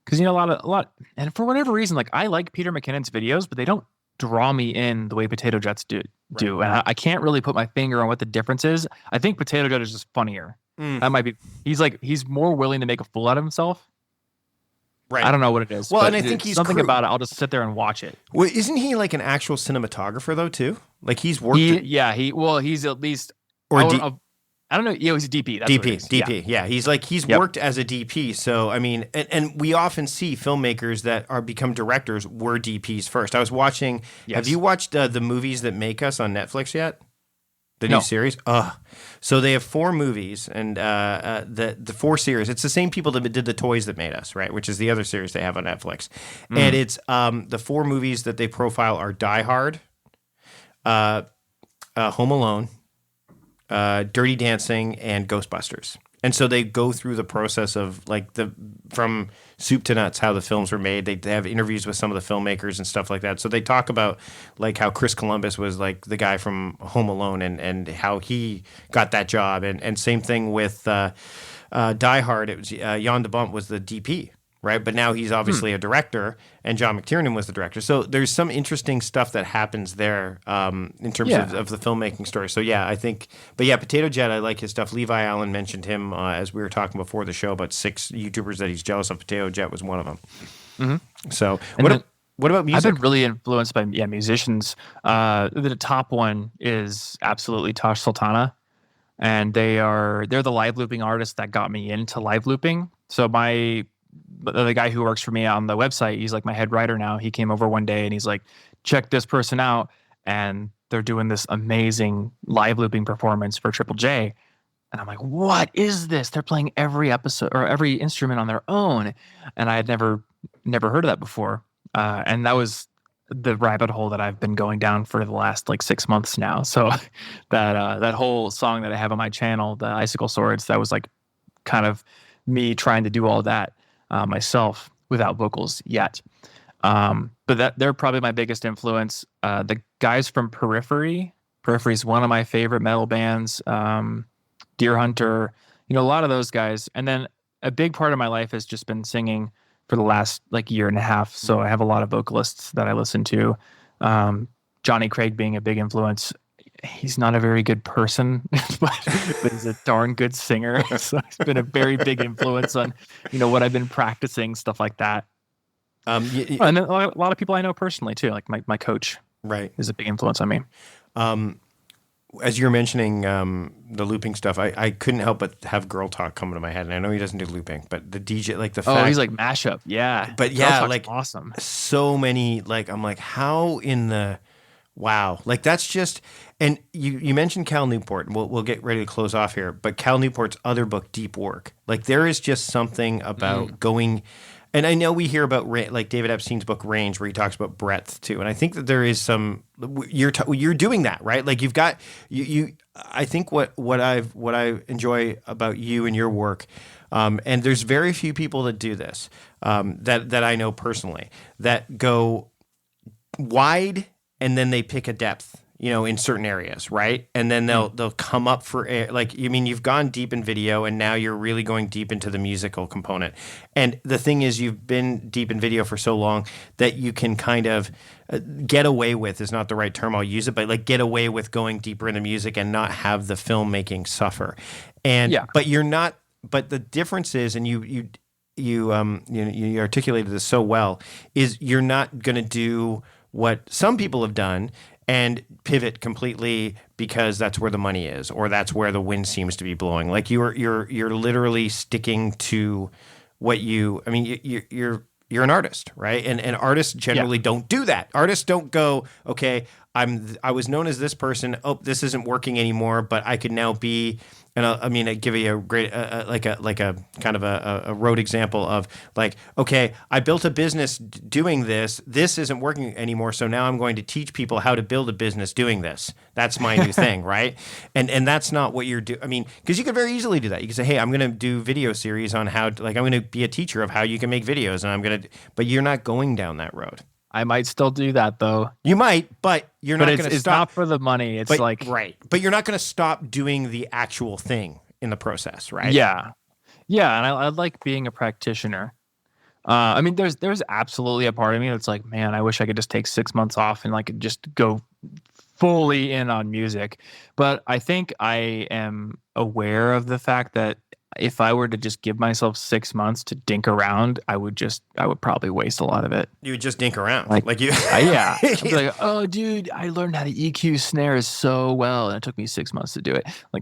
Speaker 2: Because a lot, and for whatever reason, like I like Peter McKinnon's videos, but they don't draw me in the way Potato Jets do. Right. And I can't really put my finger on what the difference is. I think Potato Jet is just funnier. That might be. He's more willing to make a fool out of himself. Right. I don't know what it is.
Speaker 1: Well, and I think he's
Speaker 2: something about it. I'll just sit there and watch it.
Speaker 1: Well, isn't he like an actual cinematographer though too? Like he's worked.
Speaker 2: He's at least. I don't know. Yeah, he's a DP. That's
Speaker 1: DP. Yeah. He's worked as a DP. So, and we often see filmmakers that become directors were DPs first. I was watching, Have you watched The Movies That Make Us on Netflix yet? The new series? So they have 4 movies and the 4 series. It's the same people that did The Toys That Made Us, right? Which is the other series they have on Netflix. And it's the 4 movies that they profile are Die Hard, Home Alone, Dirty Dancing, and Ghostbusters. And so they go through the process of like from soup to nuts, how the films were made. They have interviews with some of the filmmakers and stuff like that. So they talk about like how Chris Columbus was like the guy from Home Alone and how he got that job. And same thing with Die Hard. It was Jan de Bont was the DP right? But now he's obviously a director, and John McTiernan was the director. So there's some interesting stuff that happens there in terms of the filmmaking story. So yeah, I think, but yeah, Potato Jet, I like his stuff. Levi Allen mentioned him as we were talking before the show about 6 YouTubers that he's jealous of. Potato Jet was one of them. Mm-hmm. So what about music?
Speaker 2: I've been really influenced by musicians. The top one is absolutely Tosh Sultana, and they're the live looping artists that got me into live looping. So the guy who works for me on the website, he's like my head writer now. He came over one day and he's like, check this person out, and they're doing this amazing live looping performance for Triple J. And I'm like, what is this? They're playing every episode or every instrument on their own, and I had never heard of that before. And that was the rabbit hole that I've been going down for the last like 6 months now. So that whole song that I have on my channel, the Icicle Swords, that was like kind of me trying to do all that myself without vocals yet. But they're probably my biggest influence. The guys from Periphery is one of my favorite metal bands. Deer Hunter, a lot of those guys. And then a big part of my life has just been singing for the last like year and a half. So I have a lot of vocalists that I listen to. Johnny Craig being a big influence. He's not a very good person, but he's a darn good singer. So he's been a very big influence on, what I've been practicing, stuff like that. And then a lot of people I know personally too, like my coach,
Speaker 1: right,
Speaker 2: is a big influence on me.
Speaker 1: As you're mentioning the looping stuff, I couldn't help but have Girl Talk come to my head, and I know he doesn't do looping, but the DJ, like the fact,
Speaker 2: he's like mashup, yeah.
Speaker 1: But yeah, like
Speaker 2: awesome.
Speaker 1: So many, like I'm like, how in the wow, like that's just. And you mentioned Cal Newport, and we'll get ready to close off here. But Cal Newport's other book, Deep Work, like there is just something about going. And I know we hear about like David Epstein's book Range, where he talks about breadth too. And I think that there is some you're doing that, right? Like you've got you. I think what I enjoy about you and your work, and there's very few people that do this that I know personally that go wide and then they pick a depth. In certain areas, right? And then they'll come up for air. Like, you've gone deep in video, and now you're really going deep into the musical component. And the thing is, you've been deep in video for so long that you can kind of get away with, is not the right term, I'll use it, but like get away with going deeper into music and not have the filmmaking suffer. And but you're not. But the difference is, and you articulated this so well, is you're not going to do what some people have done and pivot completely because that's where the money is, or that's where the wind seems to be blowing. Like you're literally sticking to what you're an artist, right? And artists generally don't do that. Artists don't go, okay, I was known as this person. Oh, this isn't working anymore, but I could now be. And I give you a great, like a kind of a road example of like, okay, I built a business doing this. This isn't working anymore, so now I'm going to teach people how to build a business doing this. That's my new thing, right? And that's not what you're doing. Because you could very easily do that. You could say, hey, I'm going to do video series on how, I'm going to be a teacher of how you can make videos, and but you're not going down that road.
Speaker 2: I might still do that though.
Speaker 1: You might, but you're not going to stop.
Speaker 2: It's not for the money. It's
Speaker 1: right. But you're not going to stop doing the actual thing in the process, right?
Speaker 2: Yeah. Yeah. And I like being a practitioner. There's absolutely a part of me that's like, man, I wish I could just take 6 months off and like just go fully in on music. But I think I am aware of the fact that if I were to just give myself 6 months to dink around, I would probably waste a lot of it.
Speaker 1: You would just dink around.
Speaker 2: Like you. Yeah. I'd be like, oh, dude, I learned how to EQ snares so well, and it took me 6 months to do it. Like,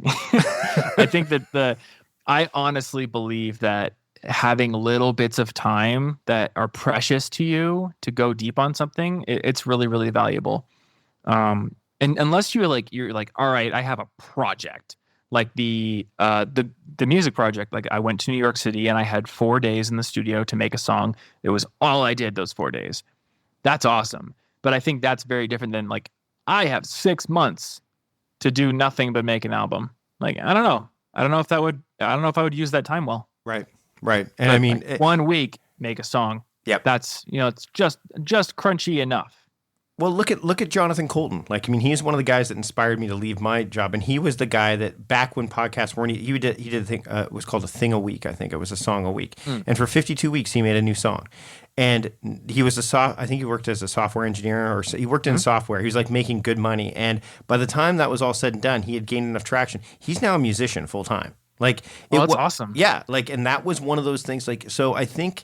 Speaker 2: I think that I honestly believe that having little bits of time that are precious to you to go deep on something, it's really, really valuable. And unless you're like, all right, I have a project. Like the music project, like I went to New York City and I had 4 days in the studio to make a song. It was all I did those 4 days. That's awesome. But I think that's very different than like, I have 6 months to do nothing but make an album. Like, I don't know. I don't know if I would use that time well.
Speaker 1: Right. And
Speaker 2: 1 week, make a song.
Speaker 1: Yep.
Speaker 2: That's, it's just crunchy enough.
Speaker 1: Well, look at Jonathan Colton. Like, I mean, he's one of the guys that inspired me to leave my job, and he was the guy that back when podcasts weren't, he did a thing. It was called a thing a week. I think it was a song a week, and for 52 weeks he made a new song. And he was I think he worked as a software engineer, or he worked in software. He was like making good money, and by the time that was all said and done, he had gained enough traction. He's now a musician full time. Like,
Speaker 2: that's awesome.
Speaker 1: Yeah, like, and that was one of those things. Like, so I think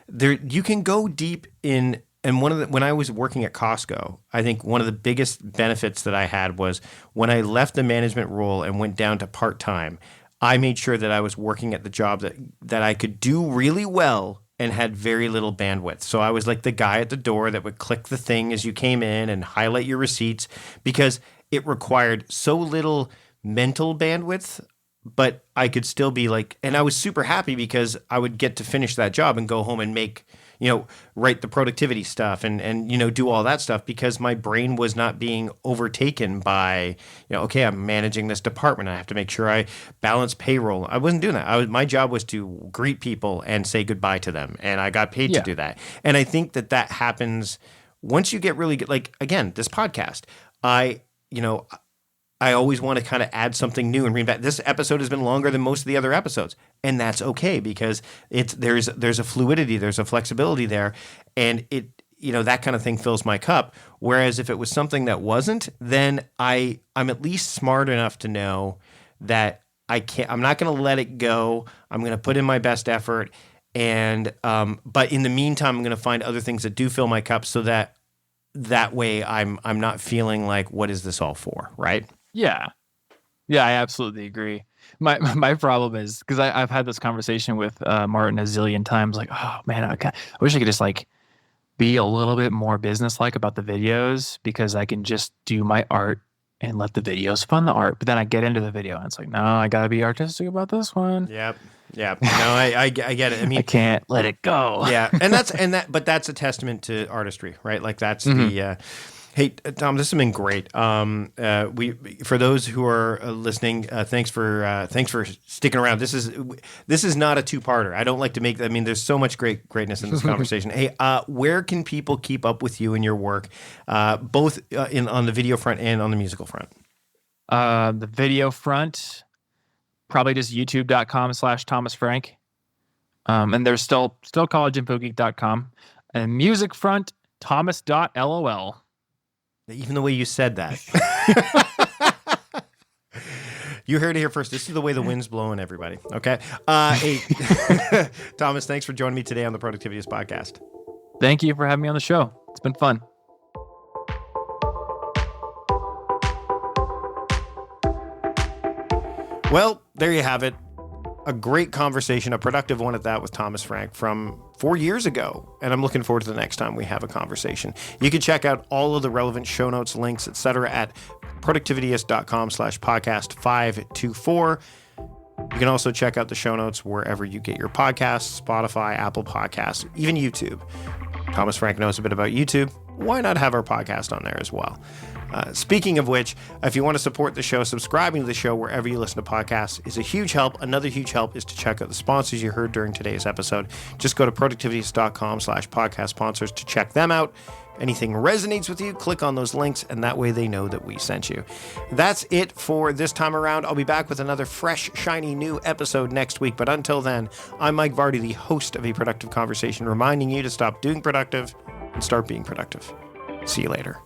Speaker 1: there you can go deep in. And when I was working at Costco, I think one of the biggest benefits that I had was when I left the management role and went down to part-time, I made sure that I was working at the job that I could do really well and had very little bandwidth. So I was like the guy at the door that would click the thing as you came in and highlight your receipts, because it required so little mental bandwidth, but I could still be like, and I was super happy because I would get to finish that job and go home and make, write the productivity stuff and do all that stuff, because my brain was not being overtaken by, okay, I'm managing this department. I have to make sure I balance payroll. I wasn't doing that. My job was to greet people and say goodbye to them. And I got paid to do that. And I think that happens once you get really good. Like, again, this podcast, I always want to kind of add something new and bring back. This episode has been longer than most of the other episodes, and that's okay, because there's a fluidity, there's a flexibility there, and that kind of thing fills my cup. Whereas if it was something that wasn't, then I'm at least smart enough to know that I'm not going to let it go. I'm going to put in my best effort, and but in the meantime, I'm going to find other things that do fill my cup, so that way I'm not feeling like, what is this all for, right?
Speaker 2: Yeah, I absolutely agree. My problem is, because I've had this conversation with Martin a zillion times, like, oh man, I wish I could just like be a little bit more business-like about the videos, because I can just do my art and let the videos fund the art. But then I get into the video and it's like, no, I gotta be artistic about this one.
Speaker 1: Yep. No, I get it. I mean,
Speaker 2: I can't let it go.
Speaker 1: Yeah, but that's a testament to artistry, right? Like, that's the. Hey, Tom, this has been great. For those who are listening, thanks for sticking around. This is not a two-parter. I don't like to make. I mean, there's so much greatness in this conversation. Hey, where can people keep up with you and your work, both on the video front and on the musical front?
Speaker 2: The video front, probably just youtube.com/ThomasFrank. And there's still collegeinfogeek.com. And music front, thomas.lol.
Speaker 1: Even the way you said that. You heard it here first. This is the way the wind's blowing, everybody. Okay. Hey, Thomas, thanks for joining me today on the Productivityist podcast.
Speaker 2: Thank you for having me on the show. It's been fun.
Speaker 1: Well, there you have it. A great conversation, a productive one at that, with Thomas Frank from 4 years ago. And I'm looking forward to the next time we have a conversation. You can check out all of the relevant show notes, links, etc. at productivityist.com/podcast524. You can also check out the show notes wherever you get your podcasts, Spotify, Apple Podcasts, even YouTube. Thomas Frank knows a bit about YouTube. Why not have our podcast on there as well? Speaking of which, if you want to support the show, subscribing to the show wherever you listen to podcasts is a huge help. Another huge help is to check out the sponsors you heard during today's episode. Just go to productivityist.com/podcast sponsors to check them out. Anything resonates with you, click on those links, and that way they know that we sent you. That's it for this time around. I'll be back with another fresh, shiny new episode next week. But until then, I'm Mike Vardy, the host of A Productive Conversation, reminding you to stop doing productive and start being productive. See you later.